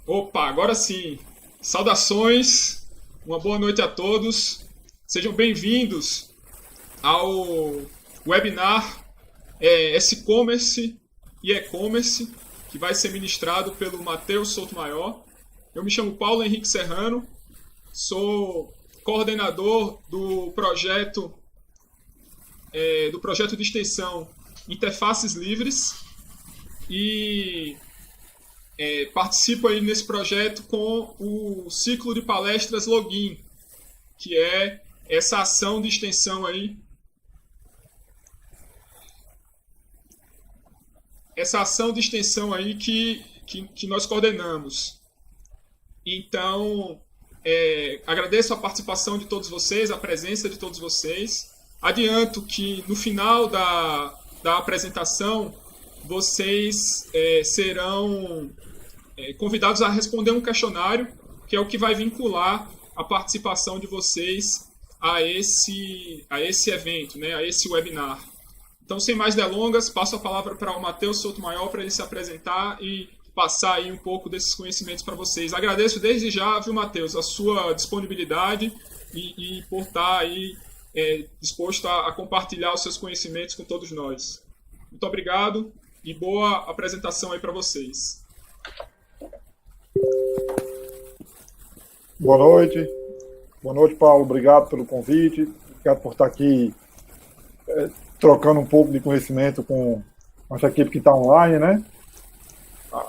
Opa, agora sim. Saudações, uma boa noite a todos. Sejam bem-vindos ao webinar S-Commerce e E-Commerce, que vai ser ministrado pelo Matheus Souto-Maior. Eu me chamo Paulo Henrique Serrano, sou coordenador do projeto de extensão Interfaces Livres e participo aí nesse projeto com o ciclo de palestras Login, que é essa ação de extensão aí, que nós coordenamos. Então, agradeço a participação de todos vocês, a presença de todos vocês. Adianto que no final da apresentação vocês serão convidados a responder um questionário, que é o que vai vincular a participação de vocês a esse evento, né, a esse webinar. Então, sem mais delongas, passo a palavra para o Matheus Souto-Maior para ele se apresentar e passar aí um pouco desses conhecimentos para vocês. Agradeço desde já, viu, Matheus, a sua disponibilidade e por estar aí disposto a compartilhar os seus conhecimentos com todos nós. Muito obrigado e boa apresentação aí para vocês. Boa noite. Boa noite, Paulo. Obrigado pelo convite. Obrigado por estar aqui trocando um pouco de conhecimento com essa equipe que está online, né?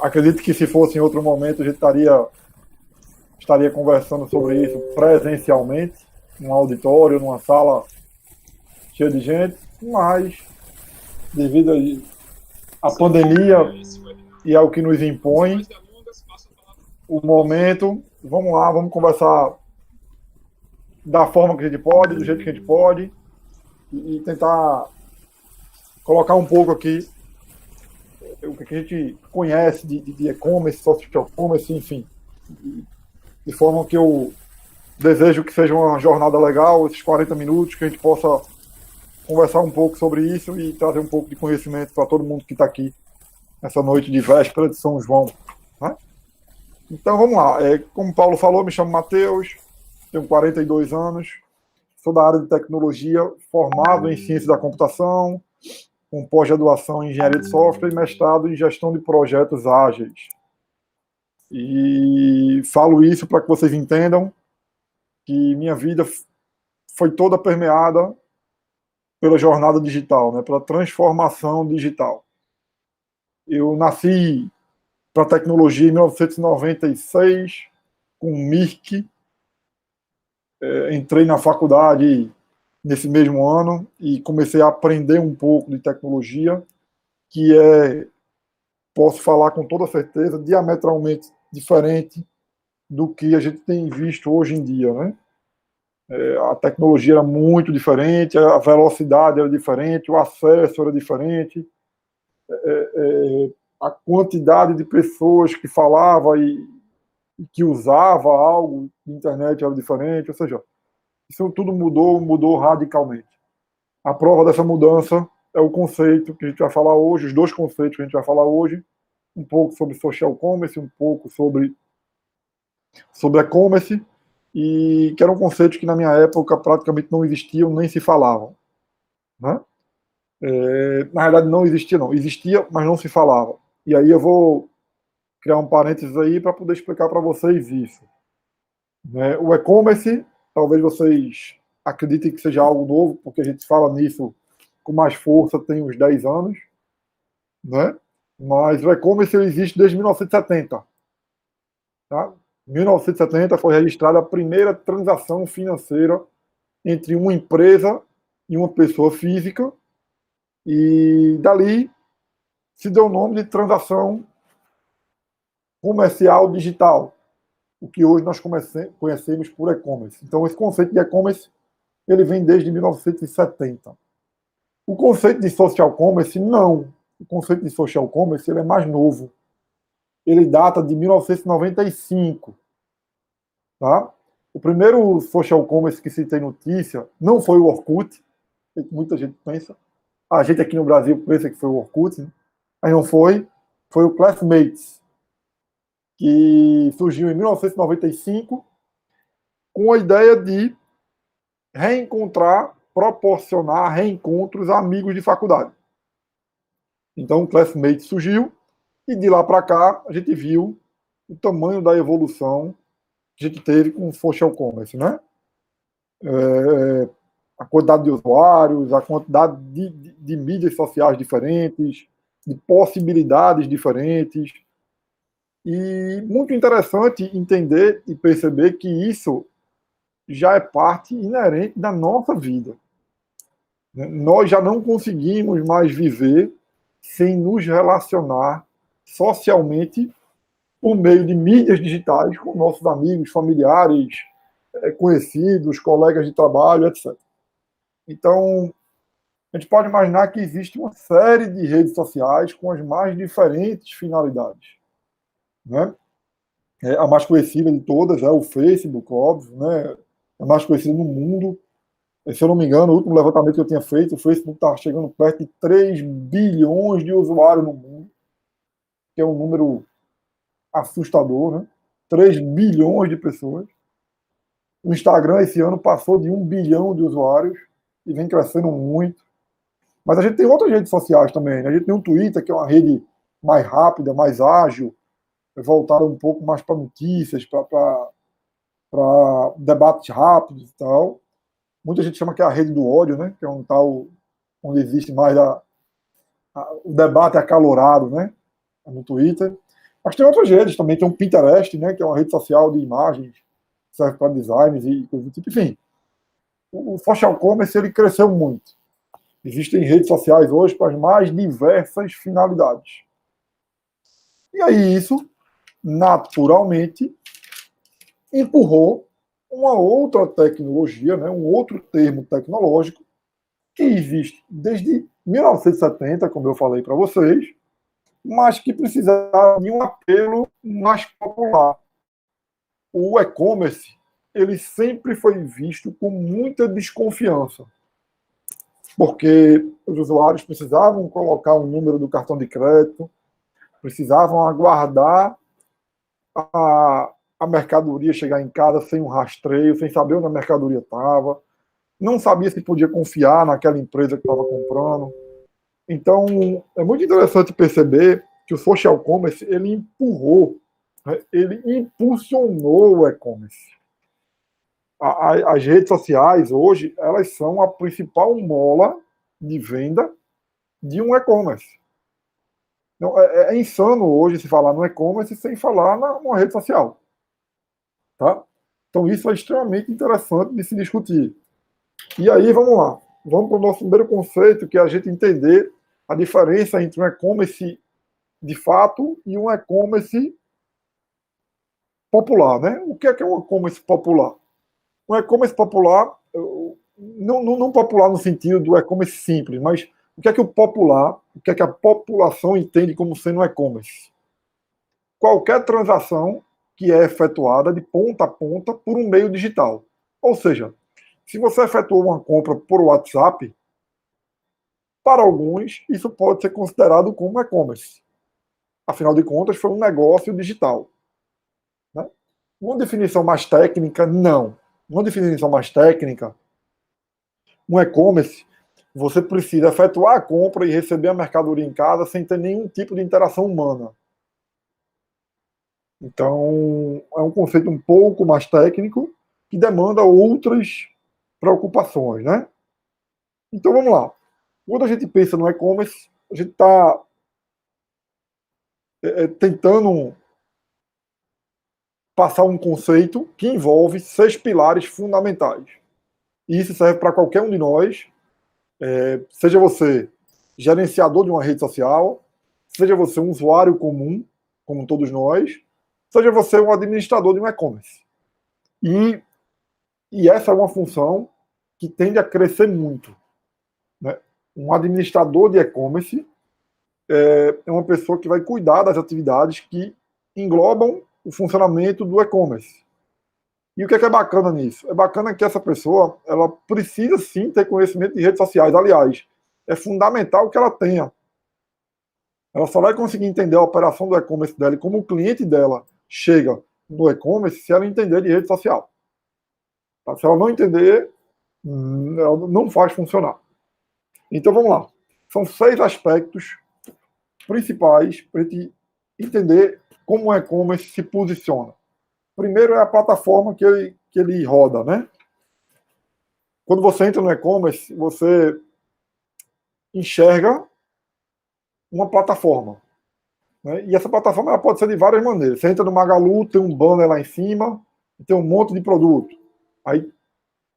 Acredito que se fosse em outro momento a gente estaria conversando sobre isso presencialmente, num auditório, numa sala cheia de gente, mas devido à pandemia e ao que nos impõe o momento, vamos lá, vamos conversar da forma que a gente pode, do jeito que a gente pode, e tentar colocar um pouco aqui o que a gente conhece de e-commerce, social commerce, enfim, de forma que eu desejo que seja uma jornada legal, esses 40 minutos, que a gente possa conversar um pouco sobre isso e trazer um pouco de conhecimento para todo mundo que está aqui nessa noite de véspera de São João, né? Então vamos lá, como o Paulo falou, me chamo Matheus, tenho 42 anos, sou da área de tecnologia, formado em ciência da computação, com pós-graduação em engenharia de software e mestrado em gestão de projetos ágeis. E falo isso para que vocês entendam que minha vida foi toda permeada pela jornada digital, né, pela transformação digital. Eu nasci para a tecnologia em 1996, com MIRC, entrei na faculdade nesse mesmo ano e comecei a aprender um pouco de tecnologia, que posso falar com toda certeza, diametralmente diferente do que a gente tem visto hoje em dia, né? A tecnologia era muito diferente, a velocidade era diferente, o acesso era diferente, a quantidade de pessoas que falava e que usava algo de internet era diferente, ou seja, isso tudo mudou radicalmente. A prova dessa mudança é o conceito que a gente vai falar hoje, os dois conceitos que a gente vai falar hoje, um pouco sobre social commerce, um pouco sobre e-commerce, e que eram conceitos que na minha época praticamente não existiam, nem se falavam, né? Na realidade não existia, mas não se falava. E aí eu vou criar um parênteses aí para poder explicar para vocês isso, né? O e-commerce, talvez vocês acreditem que seja algo novo, porque a gente fala nisso com mais força tem uns 10 anos, né? Mas o e-commerce existe desde 1970. Tá? Em 1970 foi registrada a primeira transação financeira entre uma empresa e uma pessoa física, e dali se deu o nome de transação comercial digital, o que hoje nós conhecemos por e-commerce. Então, esse conceito de e-commerce ele vem desde 1970. O conceito de social commerce, não. O conceito de social commerce ele é mais novo. Ele data de 1995. Tá? O primeiro social commerce que se tem notícia não foi o Orkut, muita gente pensa. A gente aqui no Brasil pensa que foi o Orkut, né? Mas não foi. Foi o Classmates. que surgiu em 1995 com a ideia de proporcionar reencontros a amigos de faculdade. Então, o Classmate surgiu e de lá para cá a gente viu o tamanho da evolução que a gente teve com o social commerce, né? A quantidade de usuários, a quantidade de mídias sociais diferentes, de possibilidades diferentes. E muito interessante entender e perceber que isso já é parte inerente da nossa vida. Nós já não conseguimos mais viver sem nos relacionar socialmente por meio de mídias digitais com nossos amigos, familiares, conhecidos, colegas de trabalho, etc. Então, a gente pode imaginar que existe uma série de redes sociais com as mais diferentes finalidades, né? A mais conhecida de todas é o Facebook, óbvio, né? A mais conhecida no mundo. Se eu não me engano, o último levantamento que eu tinha feito, o Facebook está chegando perto de 3 bilhões de usuários no mundo, que é um número assustador, né? 3 bilhões de pessoas. O Instagram, esse ano, passou de 1 bilhão de usuários e vem crescendo muito. Mas a gente tem outras redes sociais também, né? A gente tem o Twitter, que é uma rede mais rápida, mais ágil, voltada um pouco mais para notícias, para debates rápidos e tal. Muita gente chama que é a rede do ódio, né? Que é um tal onde existe mais o debate acalorado, né? No Twitter. Mas tem outras redes também, tem o Pinterest, né? Que é uma rede social de imagens, serve para designs e coisas do tipo. Enfim, o social commerce ele cresceu muito. Existem redes sociais hoje para as mais diversas finalidades. E aí isso, naturalmente, empurrou uma outra tecnologia, né, um outro termo tecnológico que existe desde 1970, como eu falei para vocês, mas que precisava de um apelo mais popular. O e-commerce ele sempre foi visto com muita desconfiança, porque os usuários precisavam colocar o número do cartão de crédito, precisavam aguardar a mercadoria chegar em casa sem um rastreio, sem saber onde a mercadoria estava, não sabia se podia confiar naquela empresa que estava comprando. Então, é muito interessante perceber que o social commerce ele empurrou, né, ele impulsionou o e-commerce. As redes sociais hoje elas são a principal mola de venda de um e-commerce. Então, é insano hoje se falar no e-commerce sem falar numa rede social. Tá? Então isso é extremamente interessante de se discutir. E aí, vamos lá. Vamos para o nosso primeiro conceito, que é a gente entender a diferença entre um e-commerce de fato e um e-commerce popular. Né? O que é um e-commerce popular? Um e-commerce popular, não popular no sentido do e-commerce simples, mas o que é o popular, o que é que a população entende como sendo um e-commerce? Qualquer transação que é efetuada de ponta a ponta por um meio digital. Ou seja, se você efetuou uma compra por WhatsApp, para alguns isso pode ser considerado como e-commerce. Afinal de contas, foi um negócio digital. Né? Uma definição mais técnica, não. Uma definição mais técnica, um e-commerce, você precisa efetuar a compra e receber a mercadoria em casa sem ter nenhum tipo de interação humana. Então, é um conceito um pouco mais técnico que demanda outras preocupações, né? Então, vamos lá. Quando a gente pensa no e-commerce, a gente está tentando passar um conceito que envolve 6 pilares fundamentais. E isso serve para qualquer um de nós, seja você gerenciador de uma rede social, seja você um usuário comum, como todos nós, seja você um administrador de um e-commerce. E essa é uma função que tende a crescer muito. Né? Um administrador de e-commerce é uma pessoa que vai cuidar das atividades que englobam o funcionamento do e-commerce. E o que é bacana nisso? É bacana que essa pessoa ela precisa sim ter conhecimento de redes sociais. Aliás, é fundamental que ela tenha. Ela só vai conseguir entender a operação do e-commerce dela e como o cliente dela chega no e-commerce se ela entender de rede social. Tá? Se ela não entender, ela não faz funcionar. Então vamos lá. São 6 aspectos principais para a gente entender como o e-commerce se posiciona. Primeiro é a plataforma que ele roda, né? Quando você entra no e-commerce, você enxerga uma plataforma. Né? E essa plataforma ela pode ser de várias maneiras. Você entra no Magalu, tem um banner lá em cima, tem um monte de produto. Aí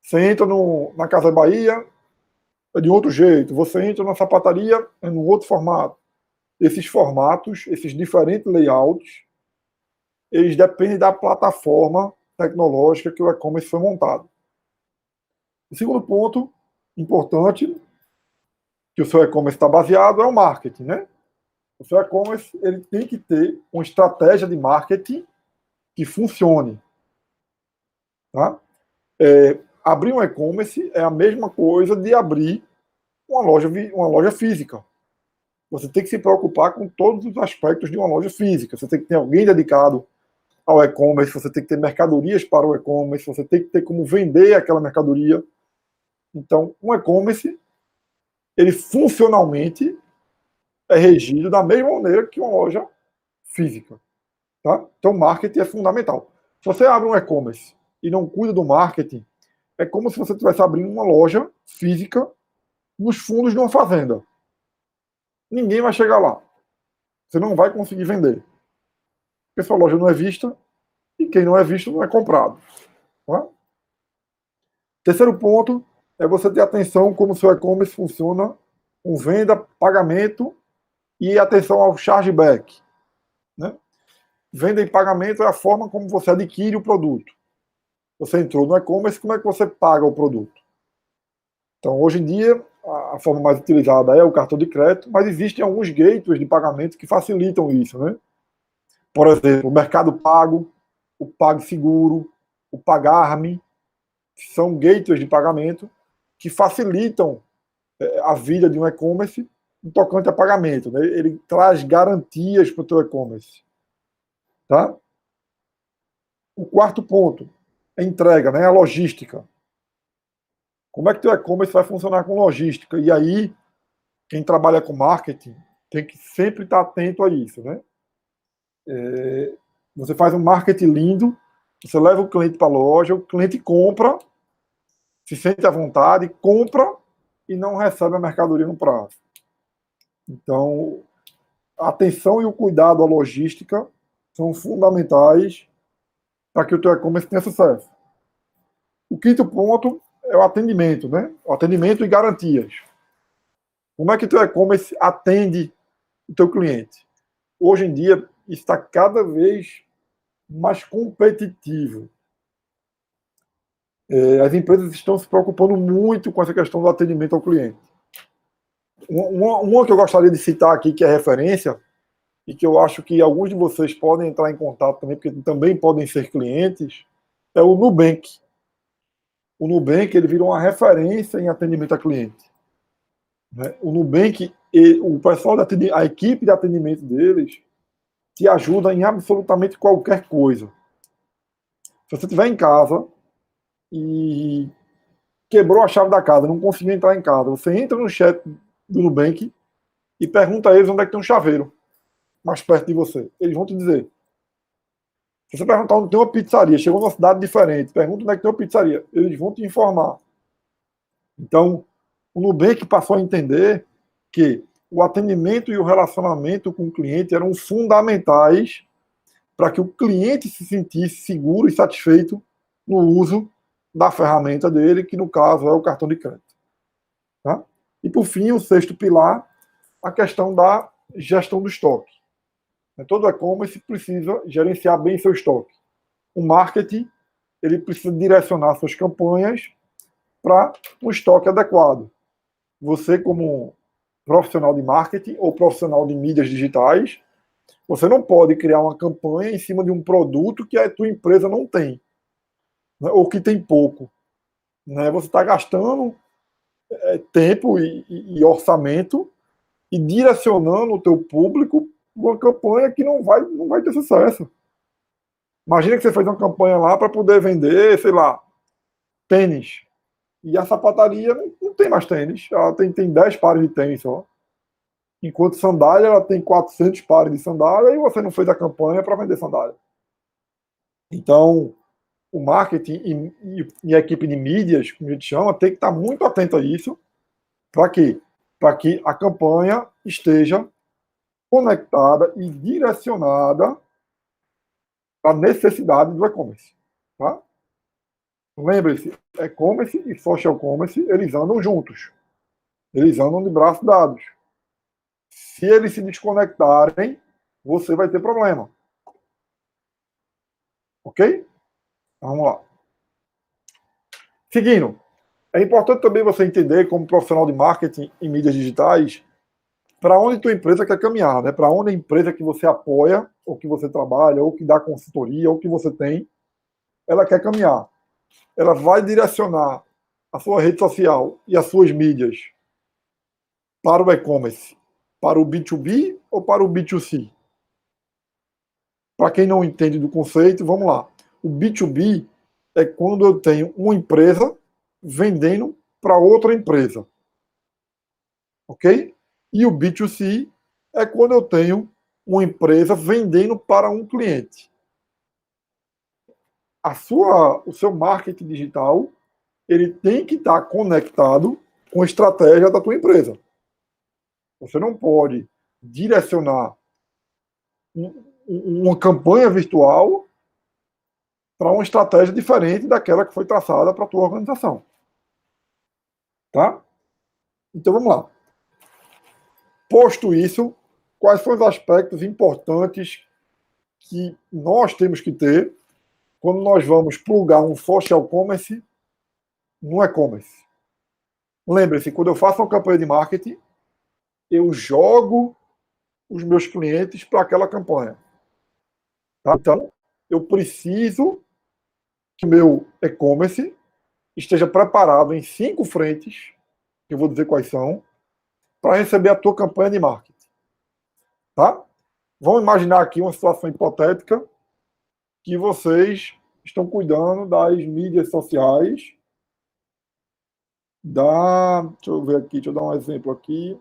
você entra na Casa Bahia, é de outro jeito. Você entra na sapataria, é num outro formato. Esses formatos, esses diferentes layouts, eles dependem da plataforma tecnológica que o e-commerce foi montado. O segundo ponto importante que o seu e-commerce está baseado é o marketing, né? O seu e-commerce ele tem que ter uma estratégia de marketing que funcione. Tá? Abrir um e-commerce é a mesma coisa de abrir uma loja física. Você tem que se preocupar com todos os aspectos de uma loja física. Você tem que ter alguém dedicado ao e-commerce, você tem que ter mercadorias para o e-commerce, você tem que ter como vender aquela mercadoria. Então, um e-commerce, ele funcionalmente é regido da mesma maneira que uma loja física. Tá? Então, marketing é fundamental. Se você abre um e-commerce e não cuida do marketing, é como se você estivesse abrindo uma loja física nos fundos de uma fazenda. Ninguém vai chegar lá. Você não vai conseguir vender. Porque sua loja não é vista e quem não é visto não é comprado. Tá? Terceiro ponto é você ter atenção como o seu e-commerce funciona com venda, pagamento e atenção ao chargeback. Né? Venda e pagamento é a forma como você adquire o produto. Você entrou no e-commerce, como é que você paga o produto? Então, hoje em dia, a forma mais utilizada é o cartão de crédito, mas existem alguns gateways de pagamento que facilitam isso, né? Por exemplo, o Mercado Pago, o PagSeguro, o Pagar.me, que são gateways de pagamento que facilitam a vida de um e-commerce no tocante a pagamento. Né? Ele traz garantias para o teu e-commerce. Tá? O quarto ponto é entrega, né? A logística. Como é que teu e-commerce vai funcionar com logística? E aí, quem trabalha com marketing tem que sempre estar atento a isso, né? Você faz um marketing lindo, você leva o cliente para a loja, o cliente compra, se sente à vontade, compra e não recebe a mercadoria no prazo. Então, a atenção e o cuidado à logística são fundamentais para que o teu e-commerce tenha sucesso. O quinto ponto é o atendimento, né? O atendimento e garantias. Como é que o teu e-commerce atende o teu cliente? Hoje em dia, está cada vez mais competitivo. As empresas estão se preocupando muito com essa questão do atendimento ao cliente. Uma que eu gostaria de citar aqui, que é referência, e que eu acho que alguns de vocês podem entrar em contato também, porque também podem ser clientes, é o Nubank. O Nubank ele virou uma referência em atendimento a cliente. O Nubank, o pessoal a equipe de atendimento deles te ajuda em absolutamente qualquer coisa. Se você estiver em casa e quebrou a chave da casa, não conseguiu entrar em casa, você entra no chat do Nubank e pergunta a eles onde é que tem um chaveiro mais perto de você. Eles vão te dizer. Se você perguntar onde tem uma pizzaria, chegou numa cidade diferente, pergunta onde é que tem uma pizzaria, eles vão te informar. Então, o Nubank passou a entender que o atendimento e o relacionamento com o cliente eram fundamentais para que o cliente se sentisse seguro e satisfeito no uso da ferramenta dele, que no caso é o cartão de crédito. Tá? E por fim, o sexto pilar, a questão da gestão do estoque. Todo e-commerce precisa gerenciar bem seu estoque. O marketing ele precisa direcionar suas campanhas para um estoque adequado. Você, como profissional de marketing ou profissional de mídias digitais, você não pode criar uma campanha em cima de um produto que a tua empresa não tem, né, ou que tem pouco. Né? Você está gastando tempo e orçamento e direcionando o teu público uma campanha que não vai ter sucesso. Imagina que você fez uma campanha lá para poder vender, sei lá, tênis. E a sapataria não tem mais tênis. Ela tem 10 pares de tênis só. Enquanto sandália, ela tem 400 pares de sandália e você não fez a campanha para vender sandália. Então, o marketing e a equipe de mídias, como a gente chama, tem que estar muito atento a isso. Para quê? Para que a campanha esteja conectada e direcionada à necessidade do e-commerce. Tá? Lembre-se, e-commerce e social commerce, eles andam juntos. Eles andam de braços dados. Se eles se desconectarem, você vai ter problema. Ok? Vamos lá. Seguindo, é importante também você entender, como profissional de marketing e mídias digitais, para onde tua empresa quer caminhar, né? Para onde a empresa que você apoia, ou que você trabalha, ou que dá consultoria, ou que você tem, ela quer caminhar. Ela vai direcionar a sua rede social e as suas mídias para o e-commerce, para o B2B ou para o B2C? Para quem não entende do conceito, vamos lá. O B2B é quando eu tenho uma empresa vendendo para outra empresa. Ok? E o B2C é quando eu tenho uma empresa vendendo para um cliente. O seu marketing digital, ele tem que estar conectado com a estratégia da tua empresa. Você não pode direcionar uma campanha virtual para uma estratégia diferente daquela que foi traçada para a tua organização. Tá? Então vamos lá. Posto isso, quais são os aspectos importantes que nós temos que ter quando nós vamos plugar um social commerce no e-commerce? Lembre-se, quando eu faço uma campanha de marketing, eu jogo os meus clientes para aquela campanha. Tá? Então, eu preciso que o meu e-commerce esteja preparado em 5 frentes, que eu vou dizer quais são, para receber a tua campanha de marketing. Tá? Vamos imaginar aqui uma situação hipotética que vocês estão cuidando das mídias sociais deixa eu ver aqui, deixa eu dar um exemplo aqui.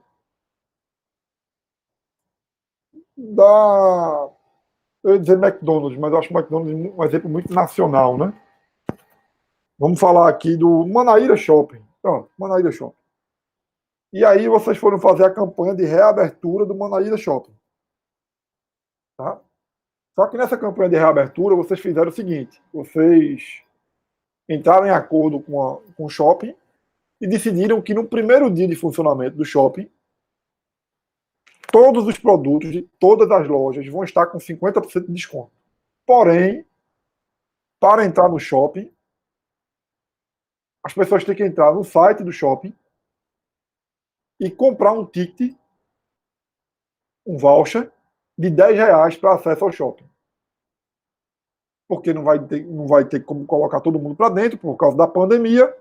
Eu ia dizer McDonald's, mas eu acho o McDonald's um exemplo muito nacional, né? Vamos falar aqui do Manaíra Shopping. Pronto, Manaíra Shopping. E aí vocês foram fazer a campanha de reabertura do Manaíra Shopping. Tá? Só que nessa campanha de reabertura, vocês fizeram o seguinte: vocês entraram em acordo com o shopping e decidiram que no primeiro dia de funcionamento do shopping, todos os produtos de todas as lojas vão estar com 50% de desconto. Porém, para entrar no shopping, as pessoas têm que entrar no site do shopping e comprar um ticket, um voucher, de R$ 10 para acesso ao shopping. Porque não vai ter como colocar todo mundo para dentro por causa da pandemia.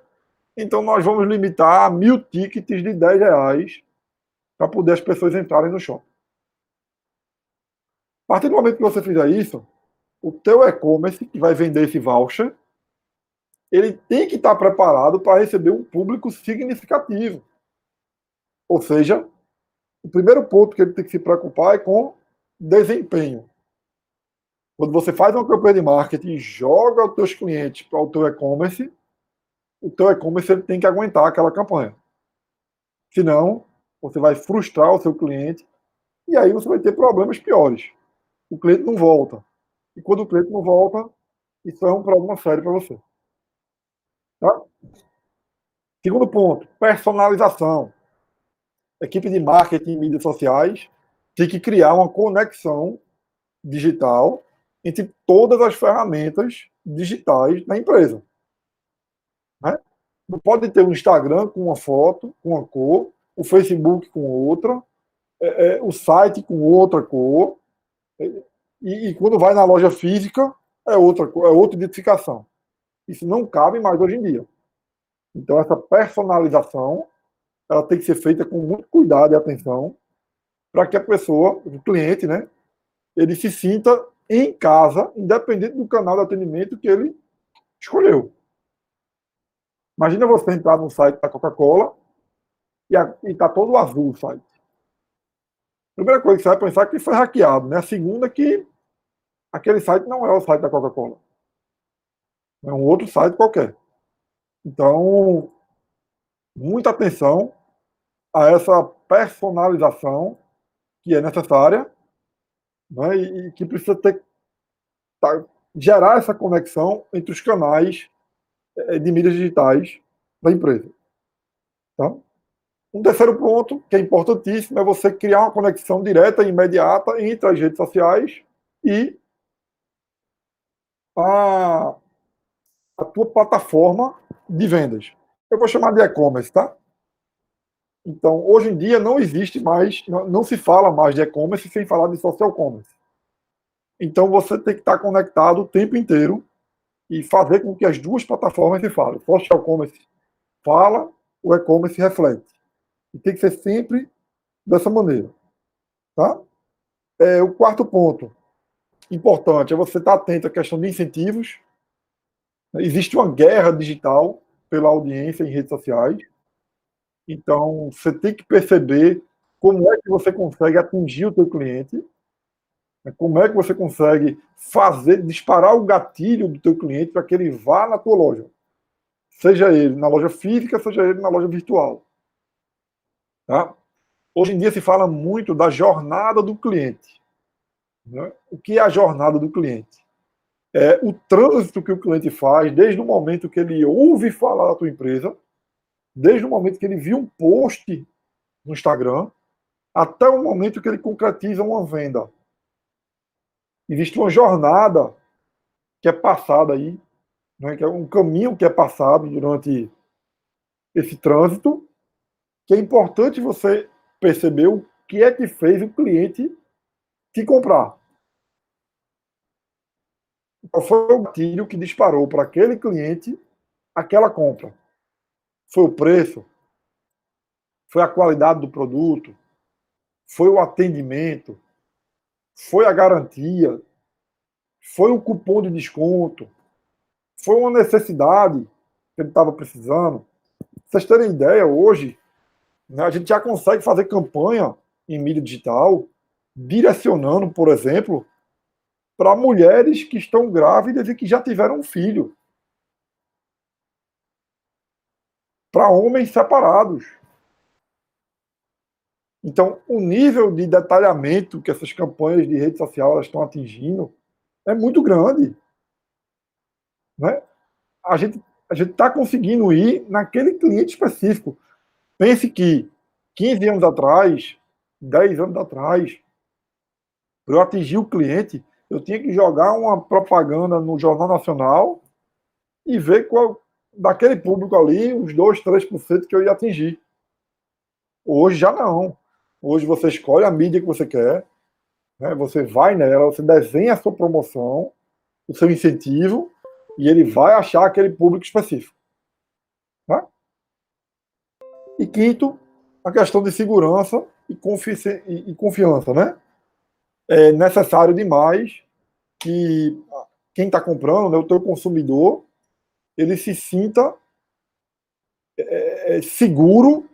Então nós vamos limitar a 1.000 tickets de R$ 10 para poder as pessoas entrarem no shopping. A partir do momento que você fizer isso, o teu e-commerce, que vai vender esse voucher, ele tem que estar preparado para receber um público significativo. Ou seja, o primeiro ponto que ele tem que se preocupar é com desempenho. Quando você faz uma campanha de marketing e joga os teus clientes para o teu e-commerce ele tem que aguentar aquela campanha. Senão, você vai frustrar o seu cliente e aí você vai ter problemas piores. O cliente não volta. E quando o cliente não volta, isso é um problema sério para você. Tá? Segundo ponto, personalização. A equipe de marketing e mídias sociais tem que criar uma conexão digital entre todas as ferramentas digitais da empresa. Né? Não pode ter um Instagram com uma foto, com uma cor, o Facebook com outra, o site com outra cor, e quando vai na loja física é outra identificação. Isso não cabe mais hoje em dia. Então essa personalização ela tem que ser feita com muito cuidado e atenção para que a pessoa, o cliente, né, ele se sinta em casa, independente do canal de atendimento que ele escolheu. Imagina você entrar no site da Coca-Cola e está todo azul o site. A primeira coisa que você vai pensar é que foi hackeado, né? A segunda é que aquele site não é o site da Coca-Cola. É um outro site qualquer. Então, muita atenção a essa personalização que é necessária, né? E que precisa ter, gerar essa conexão entre os canais de mídias digitais da empresa. Tá? Um terceiro ponto, que é importantíssimo, é você criar uma conexão direta e imediata entre as redes sociais e a, a tua plataforma de vendas. Eu vou chamar de e-commerce, tá? Então, hoje em dia não existe mais, não se fala mais de e-commerce sem falar de social commerce. Então, você tem que estar conectado o tempo inteiro e fazer com que as duas plataformas se falem. Social commerce fala, o e-commerce reflete. E tem que ser sempre dessa maneira. Tá? O quarto ponto importante é você estar atento à questão de incentivos. Existe uma guerra digital pela audiência em redes sociais. Então, você tem que perceber como é que você consegue atingir o teu cliente, como é que você consegue fazer, disparar o gatilho do teu cliente para que ele vá na tua loja. Seja ele na loja física, seja ele na loja virtual. Tá? Hoje em dia se fala muito da jornada do cliente. Né? O que é a jornada do cliente? É o trânsito que o cliente faz desde o momento que ele ouve falar da tua empresa, desde o momento que ele viu um post no Instagram, até o momento que ele concretiza uma venda. Existe uma jornada que é passada aí, né, que é um caminho que é passado durante esse trânsito, que é importante você perceber o que é que fez o cliente te comprar. Qual foi o gatilho que disparou para aquele cliente aquela compra? Foi o preço? Foi a qualidade do produto? Foi o atendimento? Foi a garantia? Foi o cupom de desconto? Foi uma necessidade que ele estava precisando? Pra vocês terem ideia, hoje, né, a gente já consegue fazer campanha em mídia digital, direcionando, por exemplo, para mulheres que estão grávidas e que já tiveram um filho. Para homens separados. Então, o nível de detalhamento que essas campanhas de rede social elas estão atingindo é muito grande. Né? A gente está conseguindo ir naquele cliente específico. Pense que 15 anos atrás, 10 anos atrás, para eu atingir o cliente, eu tinha que jogar uma propaganda no Jornal Nacional e ver qual, daquele público ali, uns 2, 3% que eu ia atingir. Hoje já não. Hoje você escolhe a mídia que você quer, né? Você vai nela, você desenha a sua promoção, o seu incentivo, e ele vai achar aquele público específico. Né? E quinto, a questão de segurança e confiança. Né? É necessário demais que quem está comprando, né, o teu consumidor, ele se sinta seguro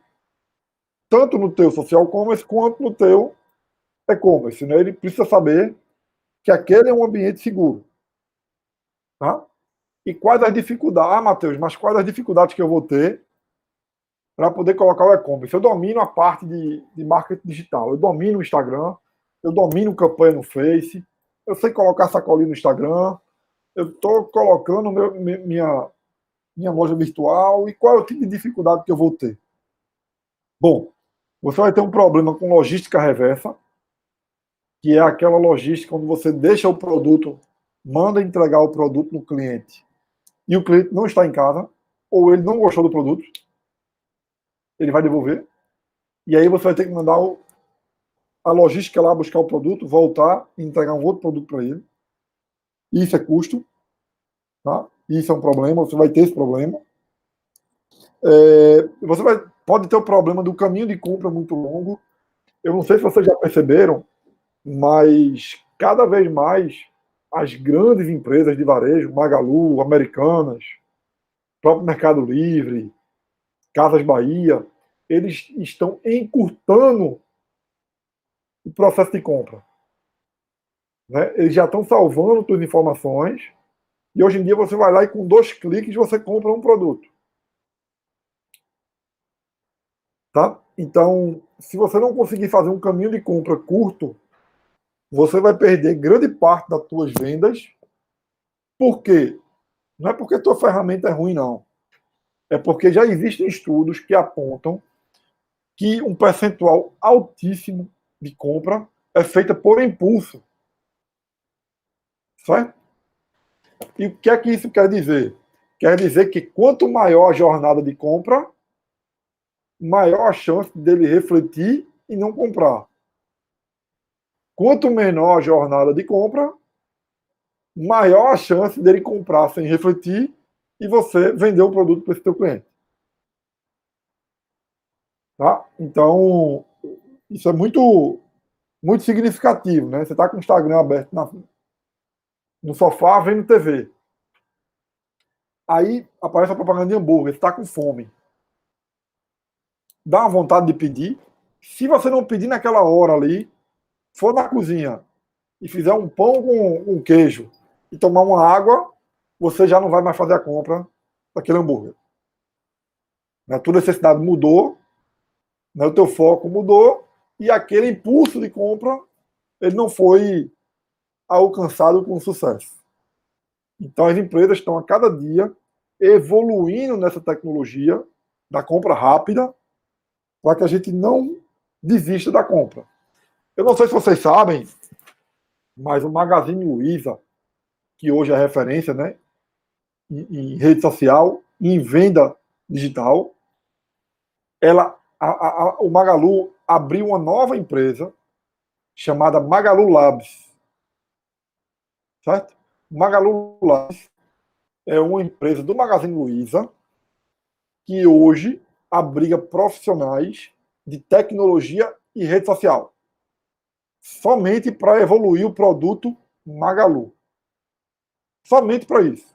tanto no teu social commerce quanto no teu e-commerce. Né? Ele precisa saber que aquele é um ambiente seguro. Tá? E quais as dificuldades? Ah, Matheus, mas quais as dificuldades que eu vou ter para poder colocar o e-commerce? Eu domino a parte de marketing digital, eu domino o Instagram, eu domino campanha no Face, eu sei colocar sacolinha no Instagram, eu estou colocando minha loja virtual, e qual é o tipo de dificuldade que eu vou ter? Bom, você vai ter um problema com logística reversa, que é aquela logística onde você deixa o produto, manda entregar o produto no cliente, e o cliente não está em casa, ou ele não gostou do produto, ele vai devolver, e aí você vai ter que mandar a logística lá buscar o produto, voltar e entregar um outro produto para ele. Isso é custo, tá? Isso é um problema, você vai ter esse problema. Você pode ter o problema do caminho de compra muito longo. Eu não sei se vocês já perceberam, mas cada vez mais as grandes empresas de varejo, Magalu, Americanas, próprio Mercado Livre, Casas Bahia, eles estão encurtando o processo de compra. Né? Eles já estão salvando suas informações e hoje em dia você vai lá e com 2 cliques você compra um produto. Tá? Então, se você não conseguir fazer um caminho de compra curto, você vai perder grande parte das suas vendas. Por quê? Não é porque a tua ferramenta é ruim, não. É porque já existem estudos que apontam que um percentual altíssimo de compra é feita por impulso. Certo? E o que é que isso quer dizer? Quer dizer que quanto maior a jornada de compra, maior a chance dele refletir e não comprar. Quanto menor a jornada de compra, maior a chance dele comprar sem refletir e você vender o produto para esse seu cliente. Tá? Então, isso é muito, muito significativo. Né? Você está com o Instagram aberto no sofá vendo TV. Aí aparece a propaganda de hambúrguer, você está com fome. Dá uma vontade de pedir. Se você não pedir naquela hora ali, for na cozinha e fizer um pão com queijo e tomar uma água, você já não vai mais fazer a compra daquele hambúrguer. A tua necessidade mudou, o teu foco mudou e aquele impulso de compra ele não foi alcançado com sucesso. Então as empresas estão a cada dia evoluindo nessa tecnologia da compra rápida para que a gente não desista da compra. Eu não sei se vocês sabem, mas o Magazine Luiza, que hoje é referência, né, em rede social, em venda digital, o Magalu abriu uma nova empresa chamada Magalu Labs. Certo? Magalu Labs é uma empresa do Magazine Luiza que hoje abriga profissionais de tecnologia e rede social. Somente para evoluir o produto Magalu. Somente para isso.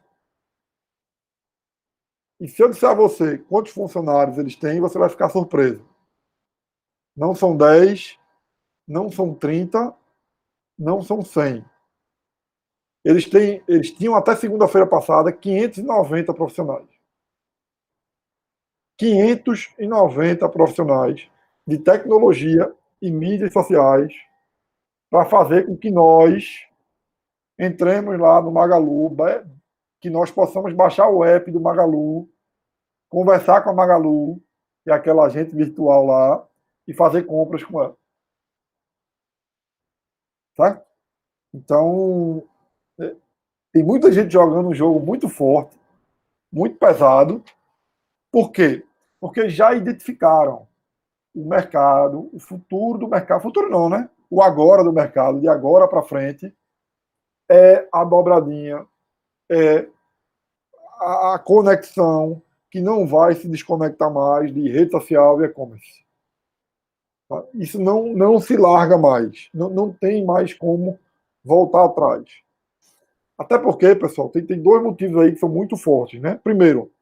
E se eu disser a você quantos funcionários eles têm, você vai ficar surpreso. Não são 10, não são 30, não são 100. Eles tinham até segunda-feira passada 590 profissionais. 590 profissionais de tecnologia e mídias sociais para fazer com que nós entremos lá no Magalu, que nós possamos baixar o app do Magalu, conversar com a Magalu, que é aquela agente virtual lá, e fazer compras com ela. Certo? Então, tem muita gente jogando um jogo muito forte, muito pesado. Por quê? Porque já identificaram o mercado, o futuro do mercado. Futuro não, né? O agora do mercado, de agora para frente, é a dobradinha, é a conexão que não vai se desconectar mais de rede social e e-commerce. Isso não se larga mais. Não tem mais como voltar atrás. Até porque, pessoal, tem 2 motivos aí que são muito fortes. Né? Primeiro,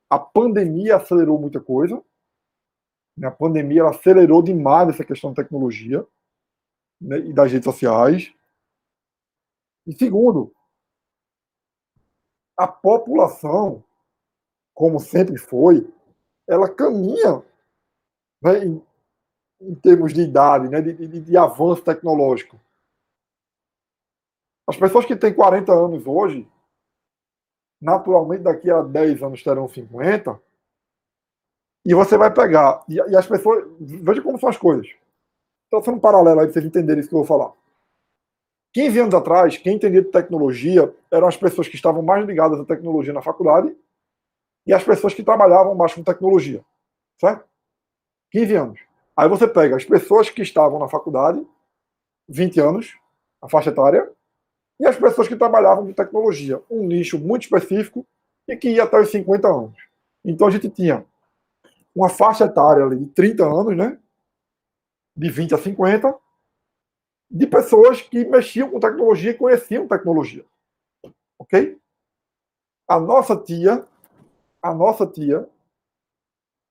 a pandemia acelerou muita coisa. A pandemia ela acelerou demais essa questão de tecnologia, né, e das redes sociais. E segundo, a população, como sempre foi, ela caminha, né, em termos de idade, né, de avanço tecnológico. As pessoas que têm 40 anos hoje, naturalmente daqui a 10 anos terão 50, e você vai pegar, e as pessoas, veja como são as coisas. Estou fazendo um paralelo aí para vocês entenderem isso que eu vou falar. 15 anos atrás, quem entendia de tecnologia eram as pessoas que estavam mais ligadas à tecnologia na faculdade e as pessoas que trabalhavam mais com tecnologia. Certo? 15 anos. Aí você pega as pessoas que estavam na faculdade, 20 anos, a faixa etária, e as pessoas que trabalhavam com tecnologia, um nicho muito específico e que ia até os 50 anos. Então a gente tinha uma faixa etária ali de 30 anos, né? De 20 a 50, de pessoas que mexiam com tecnologia e conheciam tecnologia. ok? A nossa tia,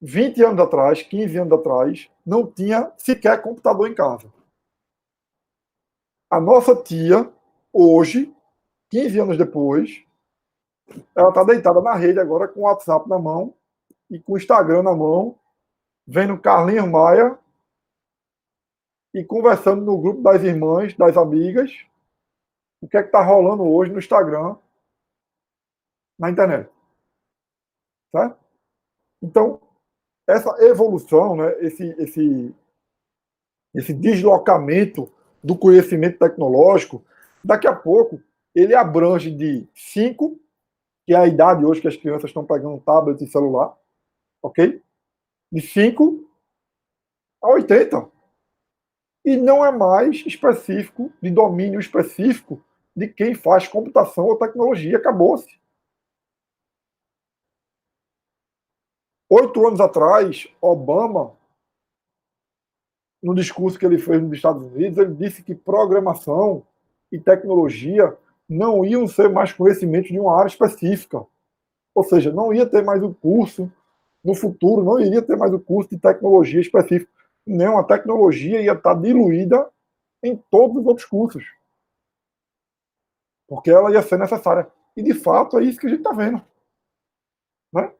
20 anos atrás, 15 anos atrás, não tinha sequer computador em casa. A nossa tia, hoje, 15 anos depois, ela está deitada na rede agora com o WhatsApp na mão e com o Instagram na mão, vendo Carlinhos Maia e conversando no grupo das irmãs, das amigas, o que é que está rolando hoje no Instagram, na internet. Certo? Então, essa evolução, né, esse deslocamento do conhecimento tecnológico, daqui a pouco, ele abrange de 5, que é a idade hoje que as crianças estão pegando tablet e celular, ok? De 5 a 80. E não é mais específico, de domínio específico, de quem faz computação ou tecnologia. Acabou-se. 8 anos atrás, Obama, no discurso que ele fez nos Estados Unidos, ele disse que programação e tecnologia não iam ser mais conhecimentos de uma área específica. Ou seja, não ia ter mais o curso, no futuro, não iria ter mais o curso de tecnologia específico. Não, a tecnologia ia estar diluída em todos os outros cursos. Porque ela ia ser necessária. E, de fato, é isso que a gente está vendo. Né?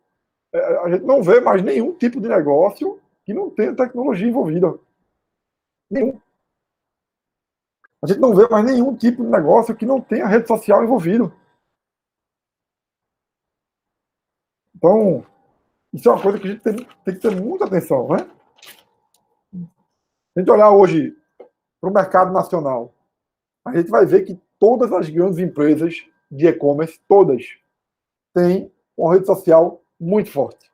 A gente não vê mais nenhum tipo de negócio que não tenha tecnologia envolvida. Nenhum. A gente não vê mais nenhum tipo de negócio que não tenha rede social envolvido. Então, isso é uma coisa que a gente tem que ter muita atenção, né? Se a gente olhar hoje para o mercado nacional, a gente vai ver que todas as grandes empresas de e-commerce, todas, têm uma rede social muito forte.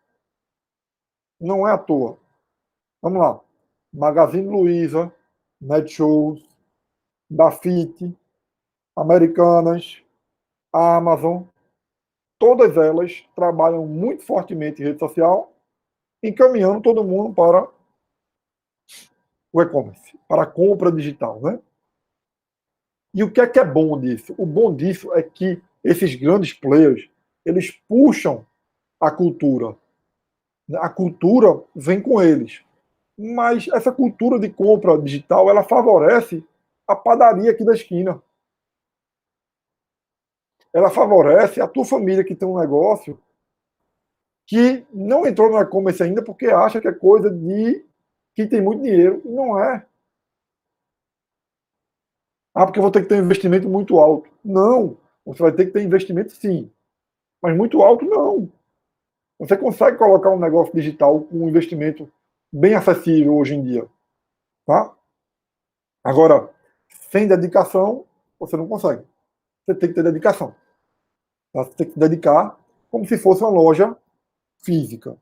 Não é à toa. Vamos lá. Magazine Luiza, Netshoes, Dafit, Americanas, Amazon, todas elas trabalham muito fortemente em rede social, encaminhando todo mundo para o e-commerce, para a compra digital, né? E o que é bom disso? O bom disso é que esses grandes players, eles puxam a cultura. A cultura vem com eles. Mas essa cultura de compra digital, ela favorece a padaria aqui da esquina. Ela favorece a tua família que tem um negócio que não entrou no e-commerce ainda porque acha que é coisa de quem tem muito dinheiro. E não é. Ah, porque eu vou ter que ter um investimento muito alto. Não. Você vai ter que ter investimento sim. Mas muito alto, não. Você consegue colocar um negócio digital com um investimento bem acessível hoje em dia. Tá? Agora, sem dedicação, você não consegue. Você tem que ter dedicação. Tá? Você tem que se dedicar como se fosse uma loja física.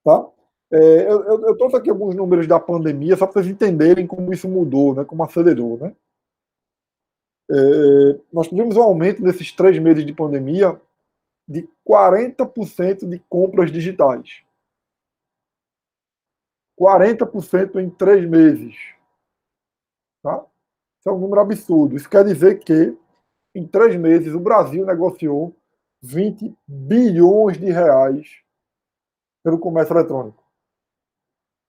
Tá? Eu trouxe aqui alguns números da pandemia, só para vocês entenderem como isso mudou, né? Como acelerou. Né? Nós tivemos um aumento nesses 3 meses de pandemia de 40% de compras digitais. 40% em 3 meses. Tá? Isso é um número absurdo. Isso quer dizer que, em 3 meses, o Brasil negociou 20 bilhões de reais pelo comércio eletrônico.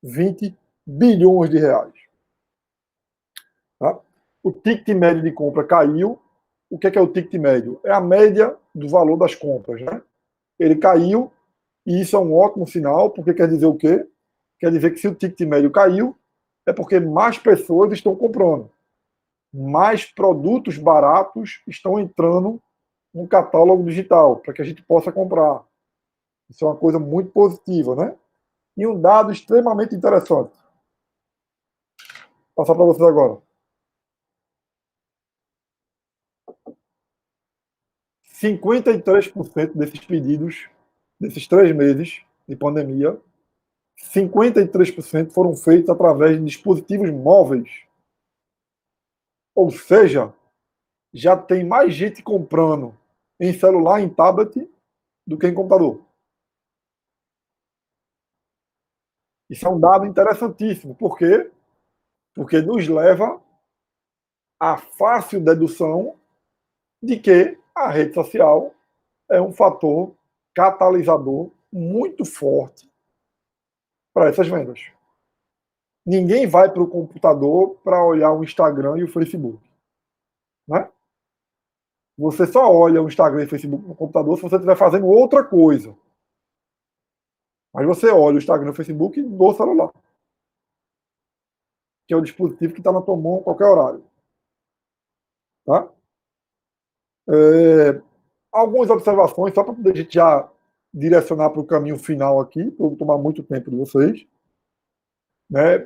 20 bilhões de reais. Tá? O ticket médio de compra caiu. O que é o ticket médio? É a média do valor das compras. Né? Ele caiu, e isso é um ótimo sinal, porque quer dizer o quê? Quer dizer que se o ticket médio caiu, é porque mais pessoas estão comprando. Mais produtos baratos estão entrando no catálogo digital, para que a gente possa comprar. Isso é uma coisa muito positiva, né? E um dado extremamente interessante. Vou passar para vocês agora. 53% desses pedidos, desses 3 meses de pandemia, 53% foram feitos através de dispositivos móveis. Ou seja, já tem mais gente comprando em celular, em tablet, do que em computador. Isso é um dado interessantíssimo. Por quê? Porque nos leva à fácil dedução de que a rede social é um fator catalisador muito forte para essas vendas. Ninguém vai para o computador para olhar o Instagram e o Facebook, né? Você só olha o Instagram e o Facebook no computador se você estiver fazendo outra coisa. Mas você olha o Instagram e o Facebook no celular, que é o dispositivo que está na tua mão a qualquer horário. Tá? Algumas observações, só para a gente já direcionar para o caminho final aqui, para não tomar muito tempo de vocês. Né?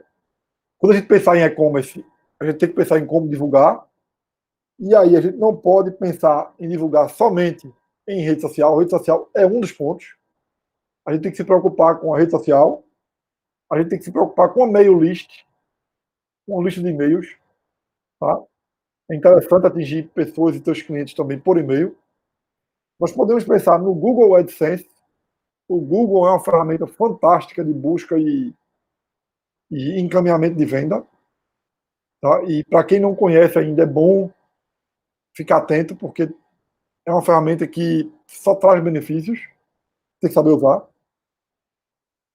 Quando a gente pensar em e-commerce, a gente tem que pensar em como divulgar. E aí a gente não pode pensar em divulgar somente em rede social. A rede social é um dos pontos. A gente tem que se preocupar com a rede social. A gente tem que se preocupar com a mail list, com a lista de e-mails. Tá? É interessante atingir pessoas e seus clientes também por e-mail. Nós podemos pensar no Google AdSense. O Google é uma ferramenta fantástica de busca e encaminhamento de venda. Tá? E para quem não conhece ainda, é bom ficar atento, porque é uma ferramenta que só traz benefícios. Tem que saber usar.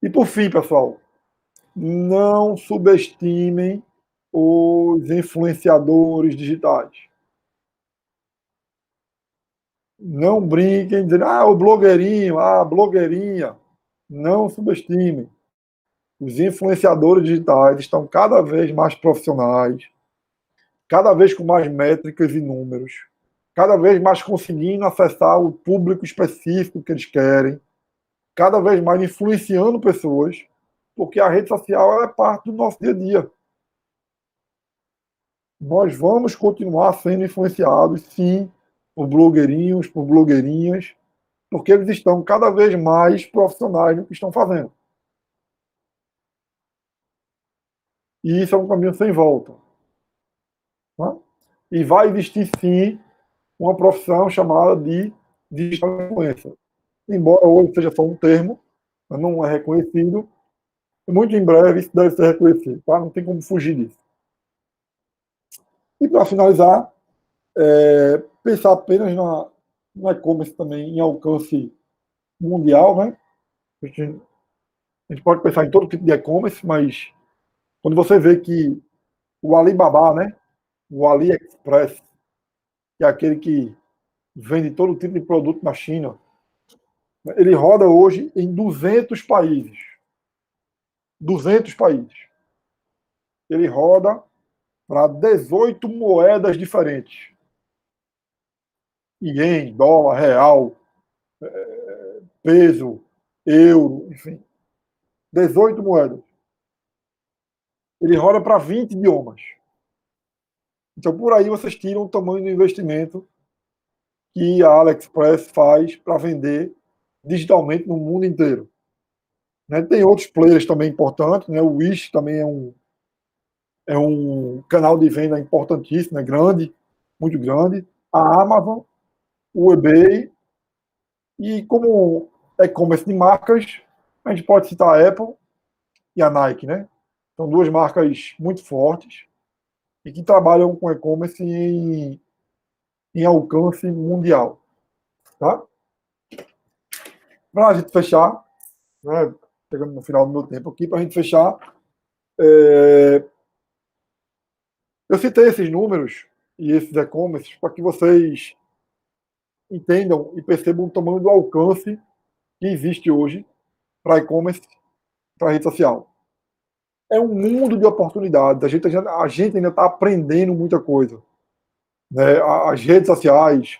E por fim, pessoal, não subestimem os influenciadores digitais. Não brinquem dizendo, o blogueirinho, a blogueirinha. Não subestimem. Os influenciadores digitais estão cada vez mais profissionais, cada vez com mais métricas e números, cada vez mais conseguindo acessar o público específico que eles querem, cada vez mais influenciando pessoas, porque a rede social é parte do nosso dia a dia. Nós vamos continuar sendo influenciados, sim, por blogueirinhos, por blogueirinhas, porque eles estão cada vez mais profissionais no que estão fazendo. E isso é um caminho sem volta. Né? E vai existir, sim, uma profissão chamada de digital influencer. Embora hoje seja só um termo, não é reconhecido, muito em breve isso deve ser reconhecido. Tá? Não tem como fugir disso. E para finalizar, pensar apenas no e-commerce também em alcance mundial, né? A gente pode pensar em todo tipo de e-commerce, mas quando você vê que o Alibaba, né? O AliExpress, que é aquele que vende todo tipo de produto na China, ele roda hoje em 200 países. 200 países. Ele roda para 18 moedas diferentes. Ien, dólar, real, peso, euro, enfim. 18 moedas. Ele roda para 20 idiomas. Então, por aí vocês tiram o tamanho do investimento que a AliExpress faz para vender digitalmente no mundo inteiro. Né? Tem outros players também importantes, né? O Wish também é um canal de venda importantíssimo, é grande, muito grande. A Amazon, o eBay, e como e-commerce de marcas, a gente pode citar a Apple e a Nike, né? São duas marcas muito fortes e que trabalham com e-commerce em alcance mundial. Tá? Para a gente fechar, né, chegando no final do meu tempo aqui, para a gente fechar, eu citei esses números e esses e-commerces para que vocês entendam e percebam o tamanho do alcance que existe hoje para e-commerce, para rede social. É um mundo de oportunidades. A gente ainda está aprendendo muita coisa. Né? As redes sociais,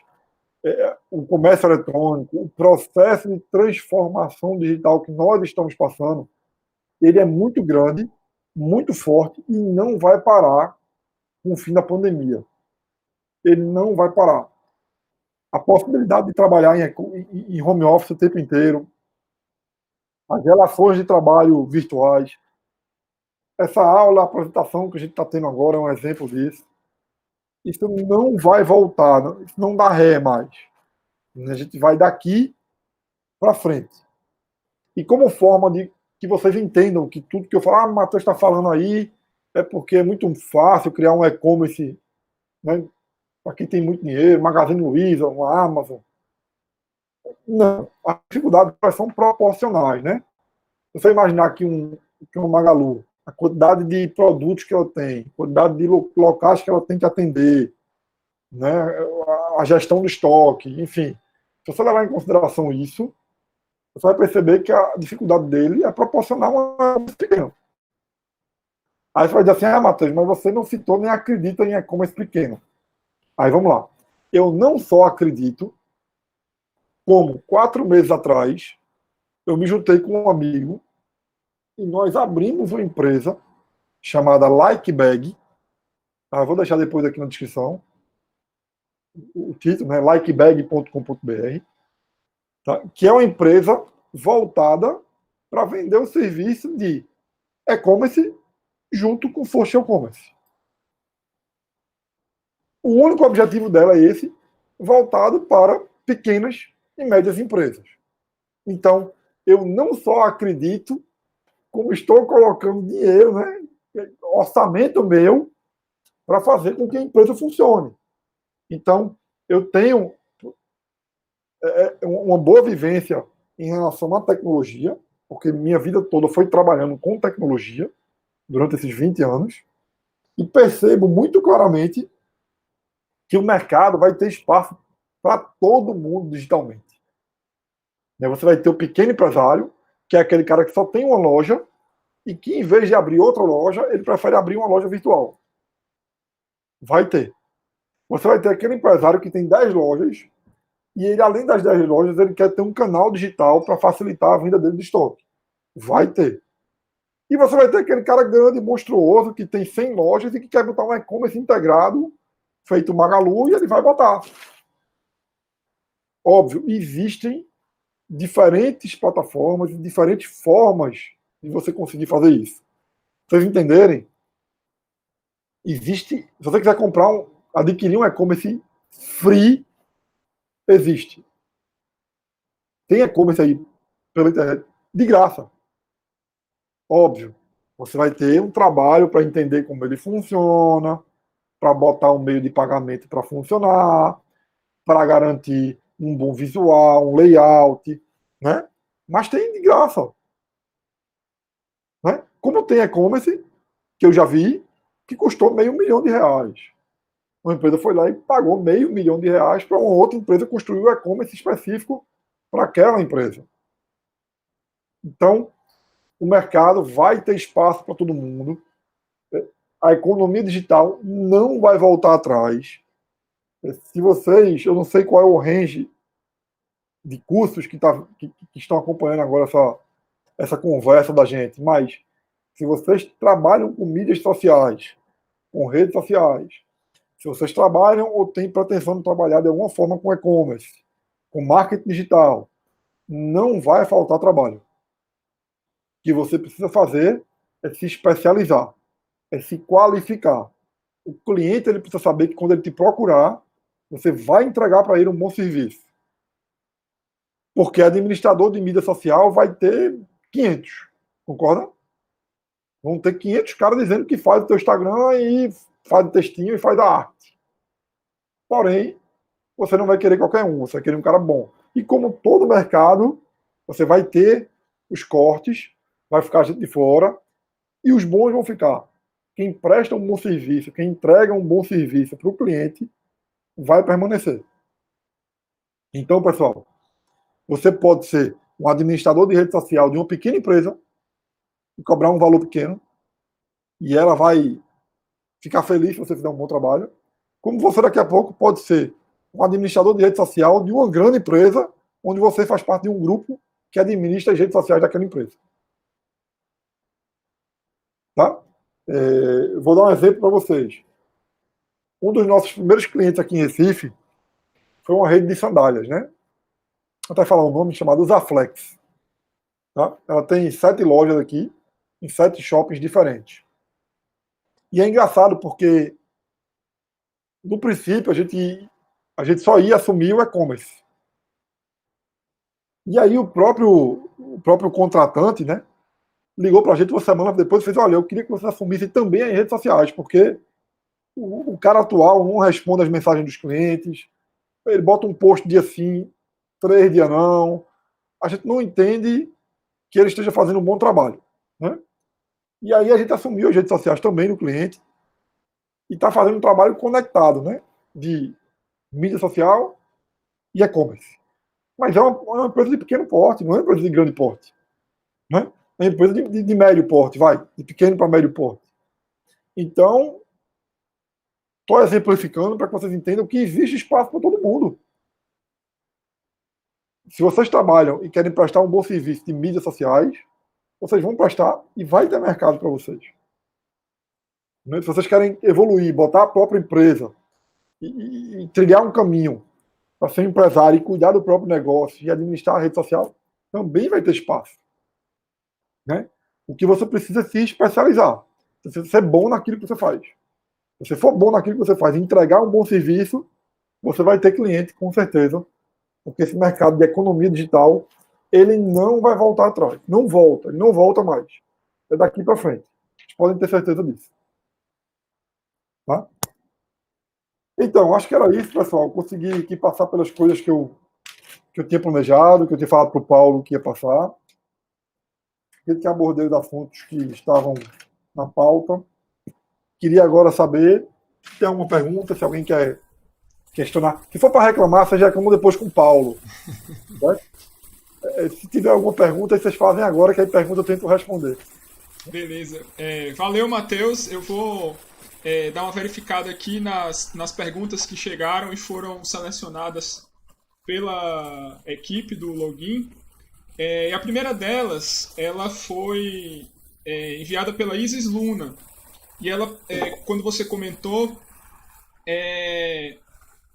o comércio eletrônico, o processo de transformação digital que nós estamos passando, ele é muito grande, muito forte e não vai parar com o fim da pandemia. Ele não vai parar. A possibilidade de trabalhar em home office o tempo inteiro, as relações de trabalho virtuais, essa aula, a apresentação que a gente está tendo agora é um exemplo disso. Isso não vai voltar, isso não dá ré mais. A gente vai daqui para frente. E como forma de que vocês entendam que tudo que eu falo, o Matheus está falando aí, é porque é muito fácil criar um e-commerce, né, para quem tem muito dinheiro, Magazine Luiza, uma Amazon. Não, as dificuldades são proporcionais, né? Se você imaginar que um Magalu, a quantidade de produtos que ela tem, a quantidade de locais que ela tem que atender, né? A gestão do estoque, enfim. Se você levar em consideração isso, você vai perceber que a dificuldade dele é proporcional a um pequeno. Aí você vai dizer assim, Matheus, mas você não citou nem acredita em e-commerce pequeno. Aí vamos lá. Eu não só acredito, como 4 meses atrás, eu me juntei com um amigo e nós abrimos uma empresa chamada Likebag. Vou deixar depois aqui na descrição o título, né? likebag.com.br, tá? Que é uma empresa voltada para vender o serviço de e-commerce junto com social commerce. O único objetivo dela é esse, voltado para pequenas e médias empresas. Então, eu não só acredito, como estou colocando dinheiro, né, orçamento meu, para fazer com que a empresa funcione. Então, eu tenho uma boa vivência em relação à tecnologia, porque minha vida toda foi trabalhando com tecnologia durante esses 20 anos, e percebo muito claramente que o mercado vai ter espaço para todo mundo digitalmente. Você vai ter o pequeno empresário, que é aquele cara que só tem uma loja e que, em vez de abrir outra loja, ele prefere abrir uma loja virtual. Vai ter. Você vai ter aquele empresário que tem 10 lojas e ele, além das 10 lojas, ele quer ter um canal digital para facilitar a venda dele de estoque. Vai ter. E você vai ter aquele cara grande, monstruoso, que tem 100 lojas e que quer botar um e-commerce integrado, feito Magalu, e ele vai botar. Óbvio, existem diferentes plataformas e diferentes formas de você conseguir fazer isso. Pra vocês entenderem, existe, se você quiser adquirir um e-commerce free, existe. Tem e-commerce aí pela internet de graça. Óbvio, você vai ter um trabalho para entender como ele funciona, para botar um meio de pagamento para funcionar, para garantir um bom visual, um layout, né? Mas tem de graça. Né? Como tem e-commerce, que eu já vi, que custou R$500.000. Uma empresa foi lá e pagou R$500.000 para uma outra empresa construir um e-commerce específico para aquela empresa. Então, o mercado vai ter espaço para todo mundo. A economia digital não vai voltar atrás. Se vocês, eu não sei qual é o range de cursos que estão acompanhando agora essa conversa da gente, mas se vocês trabalham com mídias sociais, com redes sociais, se vocês trabalham ou têm pretensão de trabalhar de alguma forma com e-commerce, com marketing digital, não vai faltar trabalho. O que você precisa fazer é se especializar, é se qualificar. O cliente ele precisa saber que quando ele te procurar, você vai entregar para ele um bom serviço. Porque administrador de mídia social vai ter 500, concorda? Vão ter 500 caras dizendo que faz o teu Instagram e faz o textinho e faz a arte. Porém, você não vai querer qualquer um, você vai querer um cara bom. E como todo mercado, você vai ter os cortes, vai ficar gente de fora e os bons vão ficar. Quem presta um bom serviço, quem entrega um bom serviço para o cliente, vai permanecer. Então, pessoal, você pode ser um administrador de rede social de uma pequena empresa e cobrar um valor pequeno e ela vai ficar feliz se você fizer um bom trabalho, como você daqui a pouco pode ser um administrador de rede social de uma grande empresa onde você faz parte de um grupo que administra as redes sociais daquela empresa. Tá? Vou dar um exemplo para vocês. Um dos nossos primeiros clientes aqui em Recife foi uma rede de sandálias, né? Vou até falar um nome chamado Zaflex. Tá? Ela tem 7 lojas aqui, em 7 shoppings diferentes. E é engraçado porque, no princípio, a gente só ia assumir o e-commerce. E aí o próprio contratante, né, ligou para a gente uma semana depois e fez, olha, eu queria que você assumisse também as redes sociais, porque O cara atual não responde as mensagens dos clientes, ele bota um post dia sim, 3 dias não. A gente não entende que ele esteja fazendo um bom trabalho, né? E aí a gente assumiu as redes sociais também no cliente e está fazendo um trabalho conectado, né? De mídia social e e-commerce. Mas é uma empresa de pequeno porte, não é uma empresa de grande porte, né? É uma empresa de médio porte, vai, de pequeno para médio porte. Então, estou exemplificando para que vocês entendam que existe espaço para todo mundo. Se vocês trabalham e querem prestar um bom serviço de mídias sociais, vocês vão prestar e vai ter mercado para vocês. Se vocês querem evoluir, botar a própria empresa e trilhar um caminho para ser empresário e cuidar do próprio negócio e administrar a rede social, também vai ter espaço. Né? O que você precisa é se especializar. Você precisa ser bom naquilo que você faz. Se você for bom naquilo que você faz e entregar um bom serviço, você vai ter cliente, com certeza, porque esse mercado de economia digital, ele não vai voltar atrás. Não volta, ele não volta mais. É daqui para frente. Vocês podem ter certeza disso. Tá? Então, acho que era isso, pessoal. Consegui aqui passar pelas coisas que eu tinha planejado, que eu tinha falado para o Paulo que ia passar. Eu que abordei os assuntos que estavam na pauta. Queria agora saber se tem alguma pergunta, se alguém quer questionar. Se for para reclamar, você já reclama depois com o Paulo. Se tiver alguma pergunta, vocês fazem agora, que aí pergunta eu tento responder. Beleza. Valeu, Matheus. Eu vou dar uma verificada aqui nas perguntas que chegaram e foram selecionadas pela equipe do Login. E a primeira delas, ela foi enviada pela Isis Luna. E ela, quando você comentou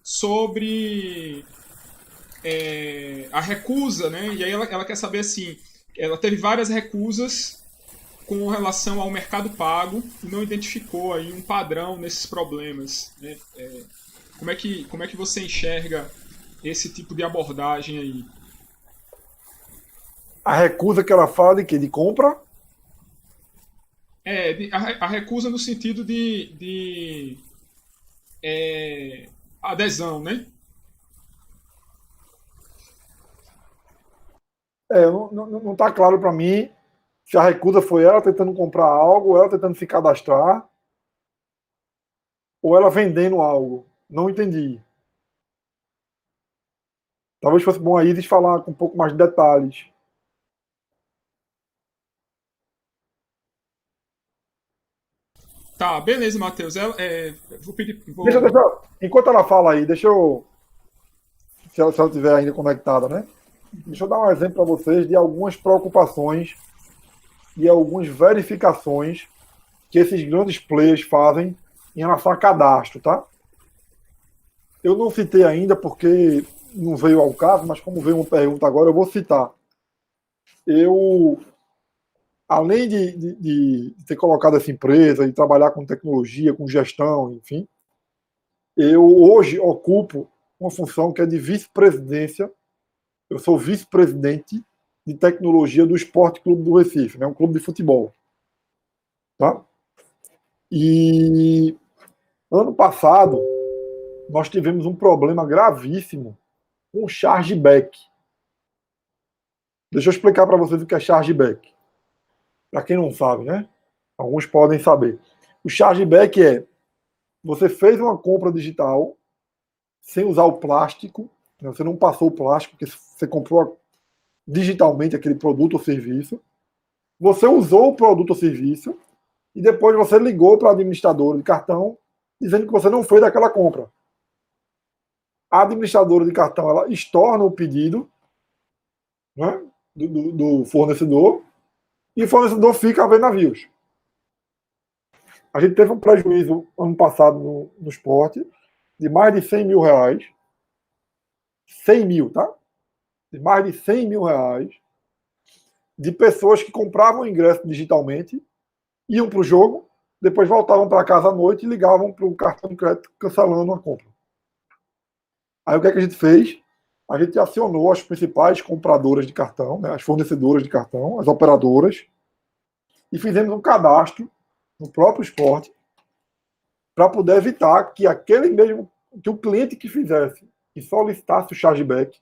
sobre a recusa, né? E aí ela quer saber assim, ela teve várias recusas com relação ao mercado pago e não identificou aí um padrão nesses problemas, né? Como é que você enxerga esse tipo de abordagem aí? A recusa que ela fala de quê? De compra? A recusa no sentido de adesão, né? Não está claro para mim se a recusa foi ela tentando comprar algo, ou ela tentando se cadastrar, ou ela vendendo algo. Não entendi. Talvez fosse bom a Isis falar com um pouco mais de detalhes. Tá, beleza, Matheus. Vou pedir. Deixa, enquanto ela fala aí, deixa eu. Se ela estiver ainda conectada, né? Deixa eu dar um exemplo para vocês de algumas preocupações e algumas verificações que esses grandes players fazem em relação a cadastro, tá? Eu não citei ainda porque não veio ao caso, mas como veio uma pergunta agora, eu vou citar. Eu, além de ter colocado essa empresa e trabalhar com tecnologia, com gestão, enfim, eu hoje ocupo uma função que é de vice-presidência. Eu sou vice-presidente de tecnologia do Esporte Clube do Recife, né? Um clube de futebol. Tá? E ano passado nós tivemos um problema gravíssimo com o chargeback. Deixa eu explicar para vocês o que é chargeback. Para quem não sabe, né? Alguns podem saber. O chargeback é: você fez uma compra digital sem usar o plástico, né? Você não passou o plástico, porque você comprou digitalmente aquele produto ou serviço. Você usou o produto ou serviço e depois você ligou para a administradora de cartão dizendo que você não foi daquela compra. A administradora de cartão ela estorna o pedido, né, do fornecedor e o fornecedor fica a ver navios. A gente teve um prejuízo ano passado no esporte de mais de 100 mil reais. 100 mil, tá? De mais de 100 mil reais de pessoas que compravam o ingresso digitalmente, iam para o jogo, depois voltavam para casa à noite e ligavam para o cartão de crédito cancelando a compra. Aí o que é que a gente fez? A gente acionou as principais compradoras de cartão, né, as fornecedoras de cartão, as operadoras, e fizemos um cadastro no próprio esporte para poder evitar que que o cliente que fizesse, que solicitasse o chargeback,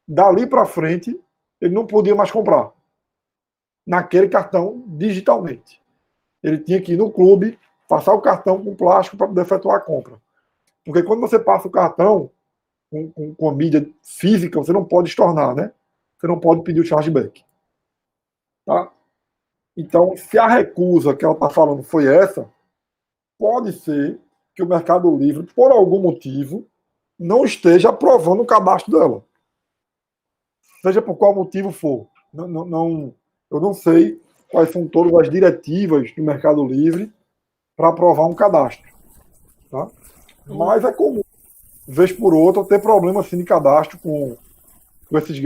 dali para frente, ele não podia mais comprar naquele cartão digitalmente. Ele tinha que ir no clube, passar o cartão com plástico para poder efetuar a compra. Porque quando você passa o cartão com a mídia física, você não pode estornar, né? Você não pode pedir o chargeback. Tá? Então, se a recusa que ela está falando foi essa, pode ser que o Mercado Livre, por algum motivo, não esteja aprovando o cadastro dela. Seja por qual motivo for. Eu não sei quais são todas as diretivas do Mercado Livre para aprovar um cadastro. Tá? Mas é comum, vez por outra, ter problema assim, de cadastro com essas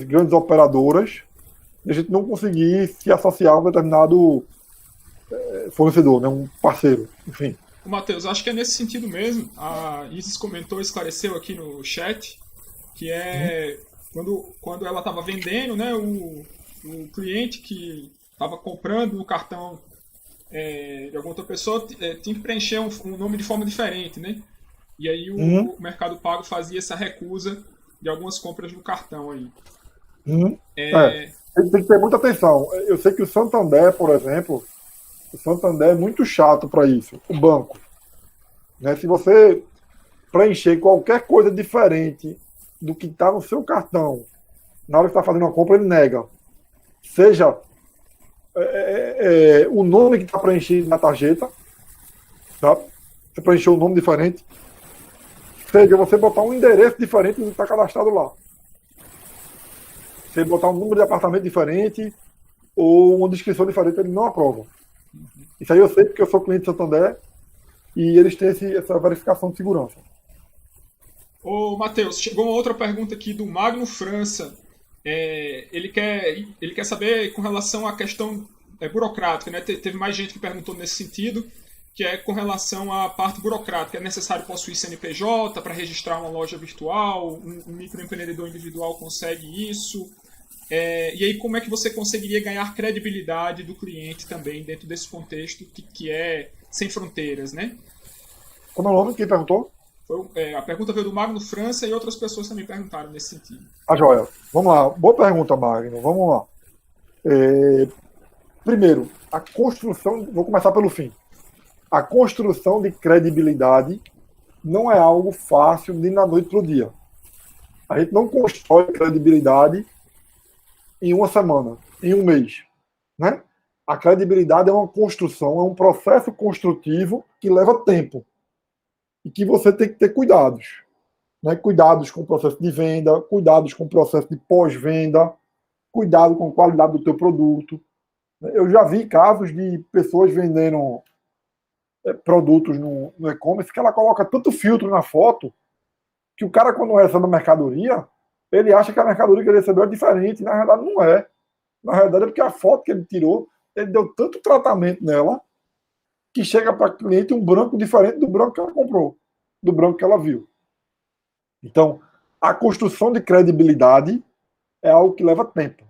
grandes operadoras e a gente não conseguir se associar a um determinado fornecedor, né, um parceiro, enfim. Matheus, acho que é nesse sentido mesmo. A Isis comentou, esclareceu aqui no chat, que é quando ela estava vendendo, né, o cliente que estava comprando o cartão de alguma outra pessoa tinha que preencher um nome de forma diferente, né? E aí o Mercado Pago fazia essa recusa de algumas compras no cartão aí. Tem que ter muita atenção. Eu sei que o Santander, por exemplo, o Santander é muito chato para isso, o banco. Né? Se você preencher qualquer coisa diferente do que está no seu cartão, na hora que está fazendo uma compra, ele nega. Seja o nome que está preenchido na tarjeta, tá? Você preencheu um nome diferente, seja você botar um endereço diferente do que está cadastrado lá. Você botar um número de apartamento diferente ou uma descrição diferente, ele não aprova. Isso aí eu sei porque eu sou cliente do Santander e eles têm essa verificação de segurança. Ô, Matheus, chegou uma outra pergunta aqui do Magno França. Ele quer saber com relação à questão burocrática, né? Teve mais gente que perguntou nesse sentido, que é com relação à parte burocrática. É necessário possuir CNPJ para registrar uma loja virtual? Um microempreendedor individual consegue isso? E aí como é que você conseguiria ganhar credibilidade do cliente também dentro desse contexto que é sem fronteiras, né? Como é o nome? Quem perguntou? A pergunta veio do Magno França e outras pessoas também perguntaram nesse sentido. Joia. Vamos lá. Boa pergunta, Magno. Vamos lá. Primeiro, a construção... Vou começar pelo fim. A construção de credibilidade não é algo fácil de da noite para o dia. A gente não constrói credibilidade em uma semana, em um mês. Né? A credibilidade é uma construção, é um processo construtivo que leva tempo. E que você tem que ter cuidados. Né? Cuidados com o processo de venda, cuidados com o processo de pós-venda, cuidado com a qualidade do teu produto. Eu já vi casos de pessoas vendendo produtos no e-commerce que ela coloca tanto filtro na foto que o cara, quando recebe a mercadoria, ele acha que a mercadoria que ele recebeu é diferente. Na verdade, não é. Na verdade, é porque a foto que ele tirou, ele deu tanto tratamento nela que chega para o cliente um branco diferente do branco que ela comprou, do branco que ela viu. Então, a construção de credibilidade é algo que leva tempo.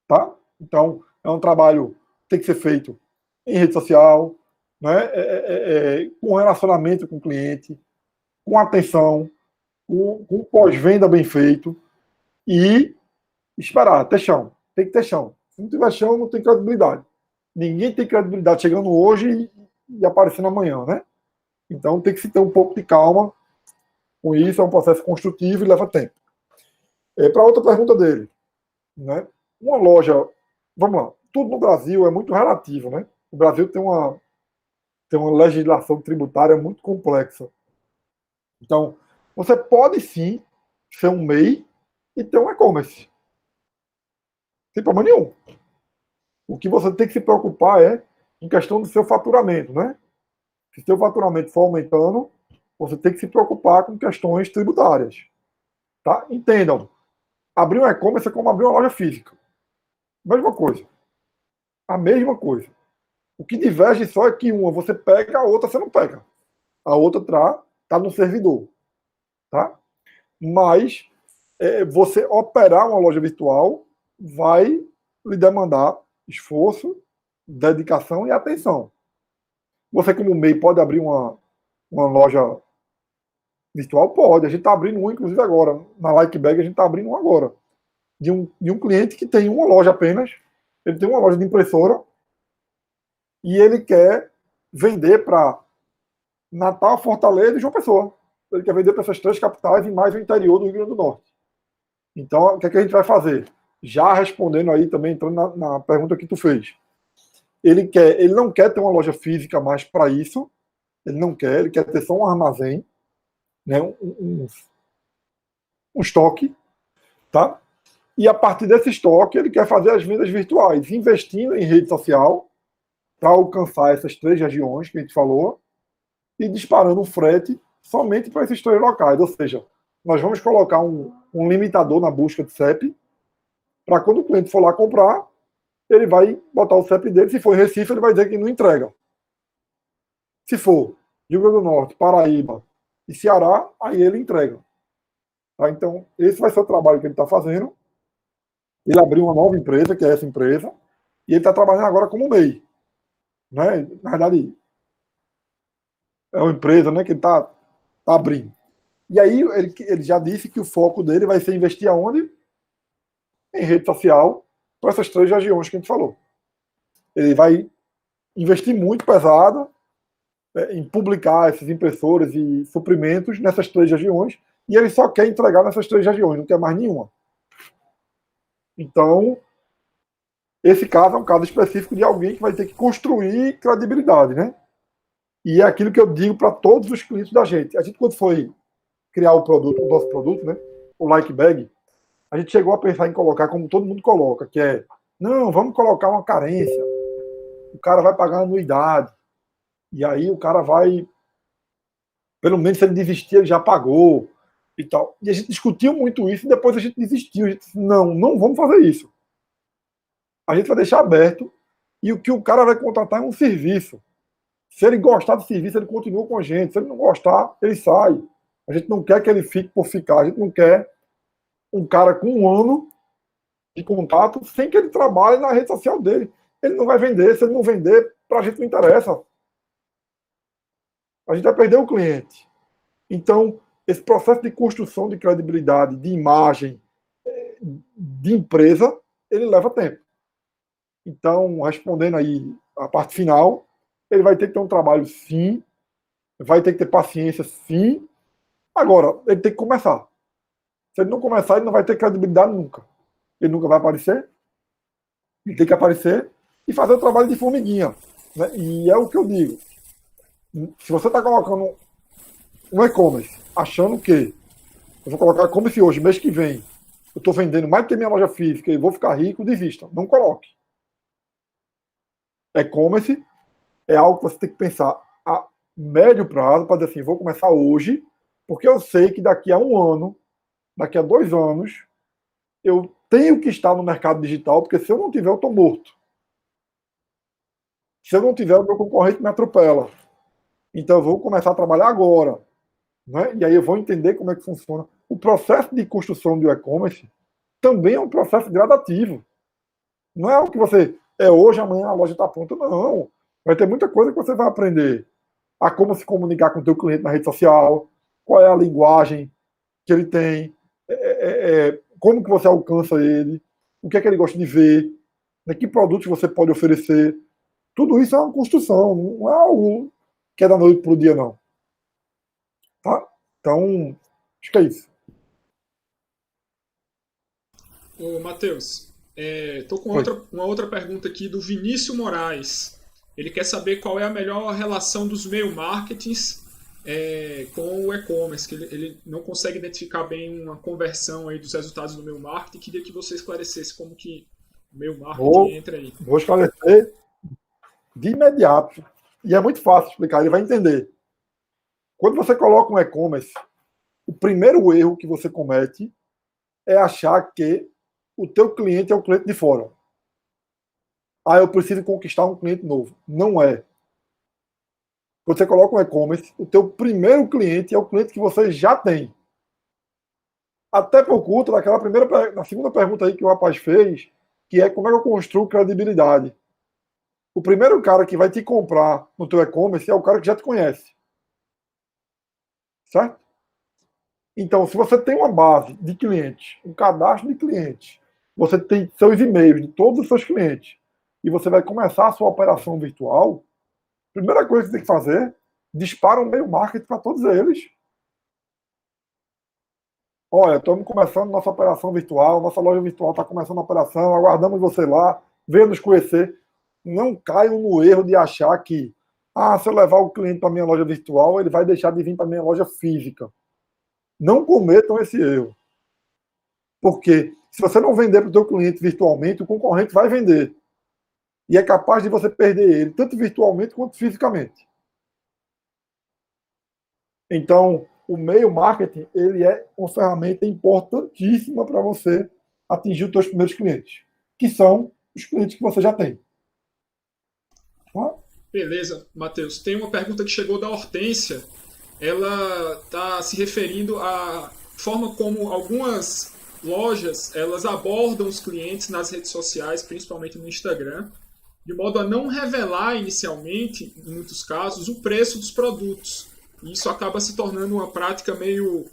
Tá? Então, é um trabalho que tem que ser feito em rede social, né? Com relacionamento com o cliente, com atenção, com pós-venda bem feito e esperar, ter chão. Tem que ter chão. Se não tiver chão, não tem credibilidade. Ninguém tem credibilidade chegando hoje e aparecendo amanhã, né? Então tem que se ter um pouco de calma com isso, é um processo construtivo e leva tempo. Para outra pergunta dele, né? Uma loja, vamos lá, tudo no Brasil é muito relativo, né? O Brasil tem uma legislação tributária muito complexa. Então, você pode sim ser um MEI e ter um e-commerce. Sem problema nenhum. O que você tem que se preocupar é em questão do seu faturamento, né? Se seu faturamento for aumentando, você tem que se preocupar com questões tributárias. Tá? Entendam. Abrir um e-commerce é como abrir uma loja física. Mesma coisa. A mesma coisa. O que diverge só é que uma você pega, a outra você não pega. A outra tá no servidor. Tá? Mas você operar uma loja virtual vai lhe demandar esforço, dedicação e atenção. Você, como MEI, pode abrir uma loja virtual? Pode. A gente está abrindo um, inclusive, agora. Na Likebag, a gente está abrindo um agora. De um cliente que tem uma loja apenas. Ele tem uma loja de impressora e ele quer vender para Natal, Fortaleza e João Pessoa. Ele quer vender para essas 3 capitais e mais o interior do Rio Grande do Norte. Então, o que a gente vai fazer? Já respondendo aí também, entrando na pergunta que tu fez. Ele não quer ter uma loja física mais para isso. Ele quer ter só um armazém, né, um estoque, tá? E a partir desse estoque, ele quer fazer as vendas virtuais, investindo em rede social para alcançar essas 3 regiões que a gente falou e disparando um frete somente para esses 3 locais. Ou seja, nós vamos colocar um limitador na busca de CEP para quando o cliente for lá comprar, ele vai botar o CEP dele. Se for em Recife, ele vai dizer que não entrega. Se for Rio Grande do Norte, Paraíba e Ceará, aí ele entrega. Tá? Então, esse vai ser o trabalho que ele está fazendo. Ele abriu uma nova empresa, que é essa empresa, e ele está trabalhando agora como MEI. Né? Na verdade, é uma empresa, né, que ele está abrindo. E aí ele já disse que o foco dele vai ser investir aonde? Em rede social, para essas 3 regiões que a gente falou. Ele vai investir muito pesado em publicar esses impressores e suprimentos nessas 3 regiões, e ele só quer entregar nessas 3 regiões, não quer mais nenhuma. Então, esse caso é um caso específico de alguém que vai ter que construir credibilidade, né? E é aquilo que eu digo para todos os clientes da gente. A gente, quando foi criar o nosso produto, né? O Likebag, a gente chegou a pensar em colocar como todo mundo coloca, que é, não, vamos colocar uma carência. O cara vai pagar anuidade. E aí o cara vai, pelo menos se ele desistir, ele já pagou e tal. E a gente discutiu muito isso e depois a gente desistiu. A gente disse, não vamos fazer isso. A gente vai deixar aberto e o que o cara vai contratar é um serviço. Se ele gostar do serviço, ele continua com a gente. Se ele não gostar, ele sai. A gente não quer que ele fique por ficar. A gente não quer um cara com 1 ano de contato sem que ele trabalhe na rede social dele. Ele não vai vender. Se ele não vender, para a gente não interessa. A gente vai perder o cliente. Então, esse processo de construção de credibilidade, de imagem, de empresa, ele leva tempo. Então, respondendo aí a parte final, ele vai ter que ter um trabalho, sim, vai ter que ter paciência, sim. Agora, ele tem que começar. Se ele não começar, ele não vai ter credibilidade nunca. Ele nunca vai aparecer. Ele tem que aparecer e fazer o trabalho de formiguinha. Né? E é o que eu digo. Se você está colocando um e-commerce, achando que eu vou colocar e-commerce hoje, mês que vem, eu estou vendendo mais do que minha loja física e vou ficar rico, desista. Não coloque. E-commerce é algo que você tem que pensar a médio prazo, para dizer assim, vou começar hoje, porque eu sei que daqui a 1 ano, daqui a 2 anos, eu tenho que estar no mercado digital, porque se eu não tiver, eu estou morto. Se eu não tiver, o meu concorrente me atropela. Então eu vou começar a trabalhar agora. Né? E aí eu vou entender como é que funciona. O processo de construção do e-commerce também é um processo gradativo. Não é algo que você é hoje, amanhã a loja está pronta. Não. Vai ter muita coisa que você vai aprender. A como se comunicar com o teu cliente na rede social, qual é a linguagem que ele tem, como que você alcança ele, o que é que ele gosta de ver, né, que produtos você pode oferecer. Tudo isso é uma construção, não é algo que é da noite para o dia, não. Tá? Então, acho que é isso. Ô, Matheus, estou com Oi. uma outra pergunta aqui do Vinícius Moraes. Ele quer saber qual é a melhor relação dos mail marketings com o e-commerce, que ele não consegue identificar bem uma conversão aí dos resultados do mail marketing. Queria que você esclarecesse como que o mail marketing entra aí. Vou esclarecer de imediato. E é muito fácil explicar, ele vai entender. Quando você coloca um e-commerce, o primeiro erro que você comete é achar que o teu cliente é o cliente de fora. Ah, eu preciso conquistar um cliente novo. Não é. Quando você coloca um e-commerce, o teu primeiro cliente é o cliente que você já tem. Até por conta na segunda pergunta aí que o rapaz fez, que é como é que eu construo credibilidade. O primeiro cara que vai te comprar no teu e-commerce é o cara que já te conhece. Certo? Então, se você tem uma base de clientes, um cadastro de clientes, você tem seus e-mails de todos os seus clientes, e você vai começar a sua operação virtual, a primeira coisa que você tem que fazer, dispara um e-mail marketing para todos eles. Olha, estamos começando nossa operação virtual, nossa loja virtual está começando a operação, aguardamos você lá, venha nos conhecer. Não caiam no erro de achar que, se eu levar o cliente para minha loja virtual, ele vai deixar de vir para minha loja física. Não cometam esse erro. Porque se você não vender para o seu cliente virtualmente, o concorrente vai vender. E é capaz de você perder ele, tanto virtualmente quanto fisicamente. Então, o e-mail marketing, ele é uma ferramenta importantíssima para você atingir os seus primeiros clientes, que são os clientes que você já tem. Tá? Beleza, Matheus. Tem uma pergunta que chegou da Hortência. Ela está se referindo à forma como algumas lojas elas abordam os clientes nas redes sociais, principalmente no Instagram, de modo a não revelar inicialmente, em muitos casos, o preço dos produtos. E isso acaba se tornando uma prática meio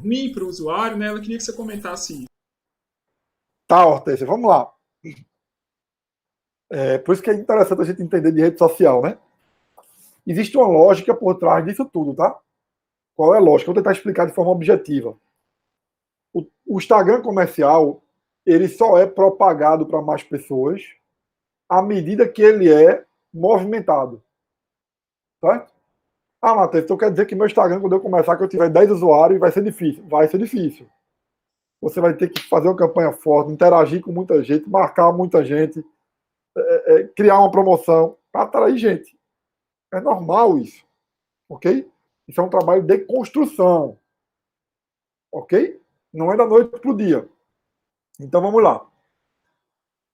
ruim para o usuário, né? Ela queria que você comentasse isso. Tá, Hortência, vamos lá. Por isso que é interessante a gente entender de rede social, né? Existe uma lógica por trás disso tudo, tá? Qual é a lógica? Vou tentar explicar de forma objetiva. O Instagram comercial, ele só é propagado para mais pessoas à medida que ele é movimentado. Certo? Matheus, então quer dizer que meu Instagram, quando eu começar, que eu tiver 10 usuários, vai ser difícil. Vai ser difícil. Você vai ter que fazer uma campanha forte, interagir com muita gente, marcar muita gente, criar uma promoção para atrair gente. É normal isso. Ok? Isso é um trabalho de construção. Ok? Não é da noite para o dia. Então vamos lá.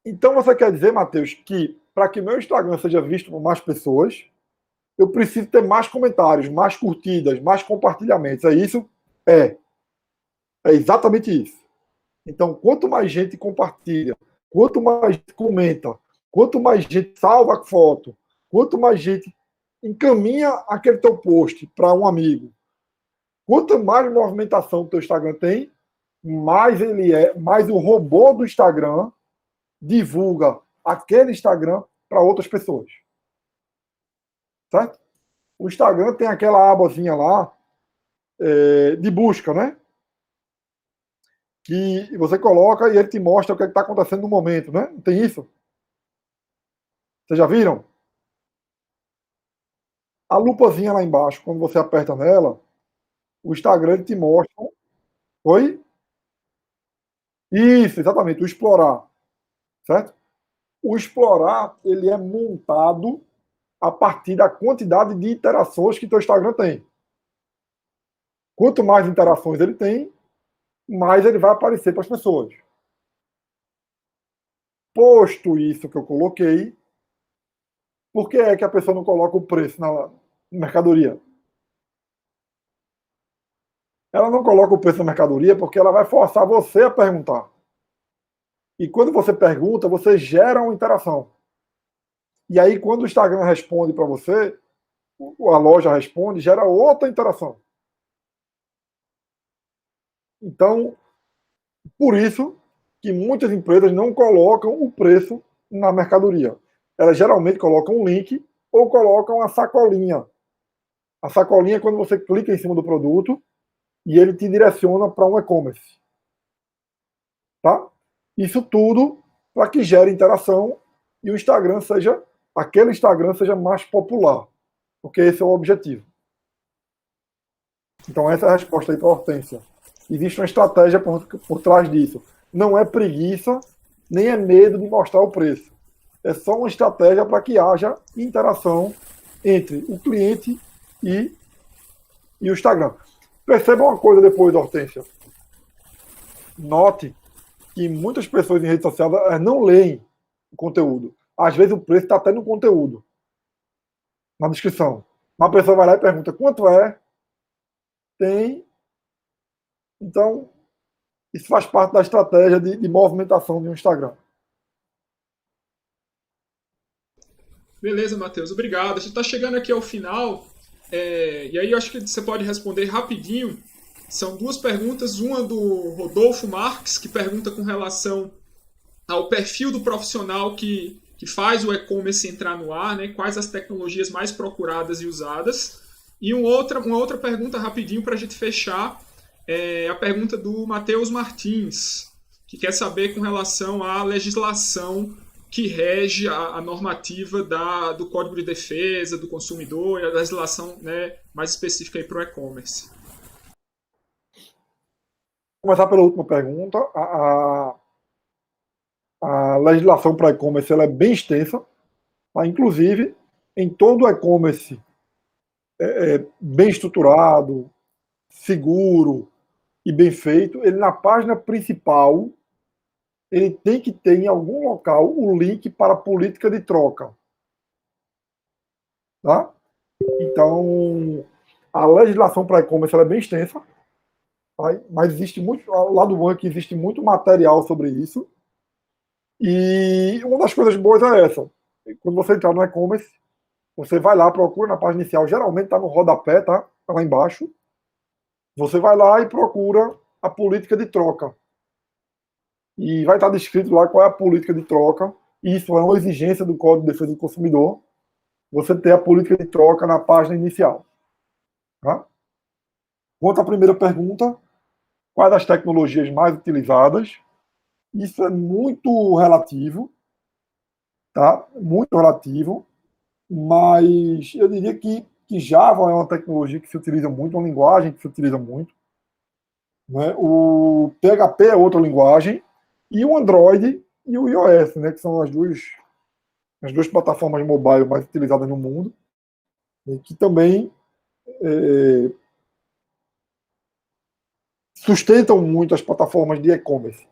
Então você quer dizer, Matheus, que para que meu Instagram seja visto por mais pessoas, eu preciso ter mais comentários, mais curtidas, mais compartilhamentos. É isso? É. É exatamente isso. Então, quanto mais gente compartilha, quanto mais gente comenta, quanto mais gente salva a foto, quanto mais gente encaminha aquele teu post para um amigo, quanto mais movimentação o teu Instagram tem, mais o robô do Instagram divulga aquele Instagram para outras pessoas. Certo? O Instagram tem aquela abazinha lá de busca, né? Que você coloca e ele te mostra o que está acontecendo no momento, né? Não tem isso? Vocês já viram? A lupazinha lá embaixo, quando você aperta nela, o Instagram ele te mostra. Oi? Isso, exatamente, o explorar, certo? O explorar, ele é montado a partir da quantidade de interações que teu Instagram tem. Quanto mais interações ele tem, mais ele vai aparecer para as pessoas. Posto isso que eu coloquei, por que é que a pessoa não coloca o preço na mercadoria? Ela não coloca o preço na mercadoria porque ela vai forçar você a perguntar. E quando você pergunta, você gera uma interação. E aí, quando o Instagram responde para você, a loja responde, gera outra interação. Então, por isso que muitas empresas não colocam o preço na mercadoria. Elas geralmente colocam um link ou colocam a sacolinha. A sacolinha é quando você clica em cima do produto e ele te direciona para um e-commerce. Tá? Isso tudo para que gere interação e o Instagram seja, aquele Instagram seja mais popular. Porque esse é o objetivo. Então essa é a resposta aí para a Hortência. Existe uma estratégia por trás disso. Não é preguiça, nem é medo de mostrar o preço. É só uma estratégia para que haja interação entre o cliente e o Instagram. Perceba uma coisa depois, Hortência. Note que muitas pessoas em rede social não leem o conteúdo. Às vezes o preço está até no conteúdo, na descrição. Uma pessoa vai lá e pergunta quanto é, tem. Então, isso faz parte da estratégia de movimentação de um Instagram. Beleza, Matheus, obrigado. A gente está chegando aqui ao final, e aí eu acho que você pode responder rapidinho. São duas perguntas, uma do Rodolfo Marques, que pergunta com relação ao perfil do profissional que faz o e-commerce entrar no ar, né? Quais as tecnologias mais procuradas e usadas. E uma outra pergunta rapidinho para a gente fechar, a pergunta do Matheus Martins, que quer saber com relação à legislação que rege a normativa do Código de Defesa do Consumidor e a legislação, né, mais específica para o e-commerce. Vou começar pela última pergunta. A legislação para e-commerce ela é bem extensa, tá? Inclusive em todo e-commerce bem estruturado, seguro e bem feito, ele na página principal ele tem que ter em algum local o link para a política de troca. Tá? Então, a legislação para e-commerce é bem extensa, tá? Mas existe muito, ao lado bom é que existe muito material sobre isso. E uma das coisas boas é essa. Quando você entrar no e-commerce, você vai lá, procura na página inicial, geralmente está no rodapé, tá? Tá lá embaixo. Você vai lá e procura a política de troca. E vai estar descrito lá qual é a política de troca. Isso é uma exigência do Código de Defesa do Consumidor, você ter a política de troca na página inicial. Tá? Quanto à primeira pergunta, quais as tecnologias mais utilizadas? Isso é muito relativo, tá? Muito relativo, mas eu diria que Java é uma tecnologia que se utiliza muito, uma linguagem que se utiliza muito. Né? O PHP é outra linguagem, e o Android e o iOS, né? Que são as duas plataformas mobile mais utilizadas no mundo, né? Que também sustentam muito as plataformas de e-commerce.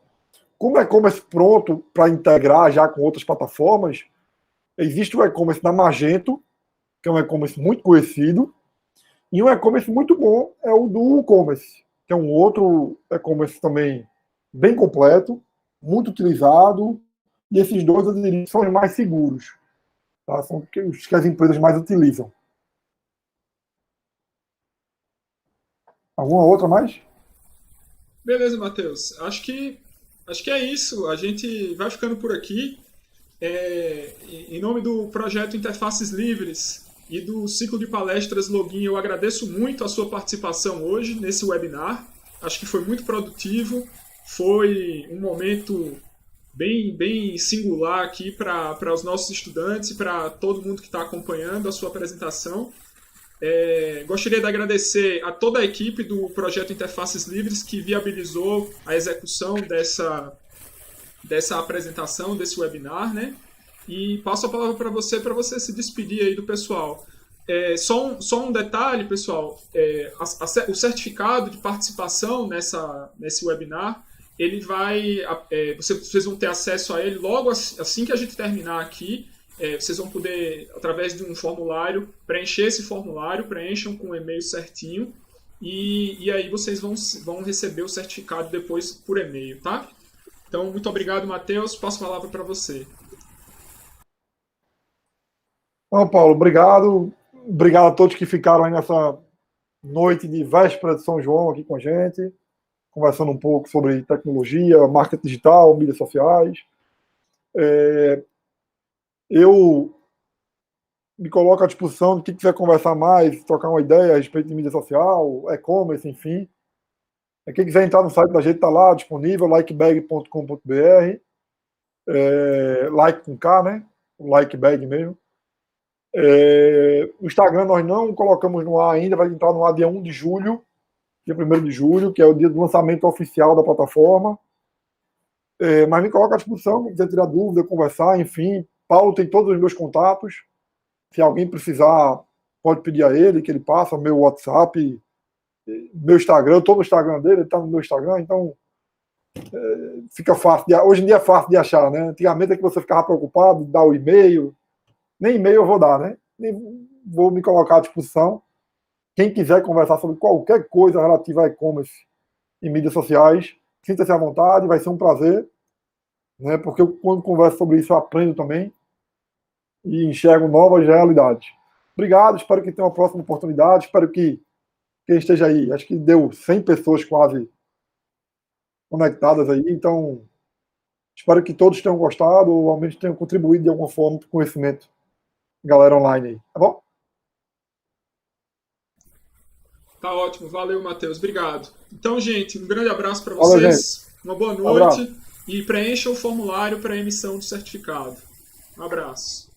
Como e-commerce pronto para integrar já com outras plataformas, existe o e-commerce da Magento, que é um e-commerce muito conhecido, e um e-commerce muito bom é o do WooCommerce, que é um outro e-commerce também bem completo, muito utilizado, e esses dois eu diria são os mais seguros. Tá? São os que as empresas mais utilizam. Alguma outra mais? Beleza, Matheus. Acho que é isso. A gente vai ficando por aqui. Em nome do projeto Interfaces Livres e do ciclo de palestras Login, eu agradeço muito a sua participação hoje nesse webinar. Acho que foi muito produtivo. Foi um momento bem singular aqui para os nossos estudantes e para todo mundo que está acompanhando a sua apresentação. Gostaria de agradecer a toda a equipe do projeto Interfaces Livres que viabilizou a execução dessa apresentação, desse webinar, né? E passo a palavra para você se despedir aí do pessoal. Só um detalhe, pessoal, o certificado de participação nesse webinar, ele vai, vocês vão ter acesso a ele logo assim que a gente terminar aqui. Vocês vão poder, através de um formulário, preencher esse formulário, preencham com o e-mail certinho, e aí vocês vão receber o certificado depois por e-mail, tá? Então, muito obrigado, Matheus. Passo a palavra para você. Bom, Paulo, obrigado. Obrigado a todos que ficaram aí nessa noite de véspera de São João aqui com a gente, conversando um pouco sobre tecnologia, marketing digital, mídias sociais. Eu me coloco à disposição de quem quiser conversar mais, trocar uma ideia a respeito de mídia social, e-commerce, enfim. Quem quiser entrar no site da gente, está lá disponível, likebag.com.br, like com K, né? O likebag mesmo. O Instagram nós não colocamos no ar ainda, vai entrar no ar dia 1 de julho, dia 1º de julho, que é o dia do lançamento oficial da plataforma. Mas me coloca à disposição, quem quiser tirar dúvida, conversar, enfim. Paulo tem todos os meus contatos. Se alguém precisar, pode pedir a ele, que ele passa meu WhatsApp, meu Instagram, eu estou no Instagram dele, ele está no meu Instagram, então fica fácil. Hoje em dia é fácil de achar, né? Antigamente é que você ficava preocupado de dar o e-mail. Nem e-mail eu vou dar, né? Nem vou me colocar à disposição. Quem quiser conversar sobre qualquer coisa relativa a e-commerce e mídias sociais, sinta-se à vontade, vai ser um prazer, né? Porque quando converso sobre isso eu aprendo também. e enxergam novas realidades. Obrigado, espero que tenha uma próxima oportunidade, espero que quem esteja aí, acho que deu 100 pessoas quase conectadas aí, então espero que todos tenham gostado ou ao menos tenham contribuído de alguma forma para o conhecimento da galera online aí, tá bom? Tá ótimo, valeu, Matheus, obrigado. Então, gente, um grande abraço para Valeu, gente. vocês, uma boa Abraço. noite e preencha o formulário para emissão do certificado. Um abraço.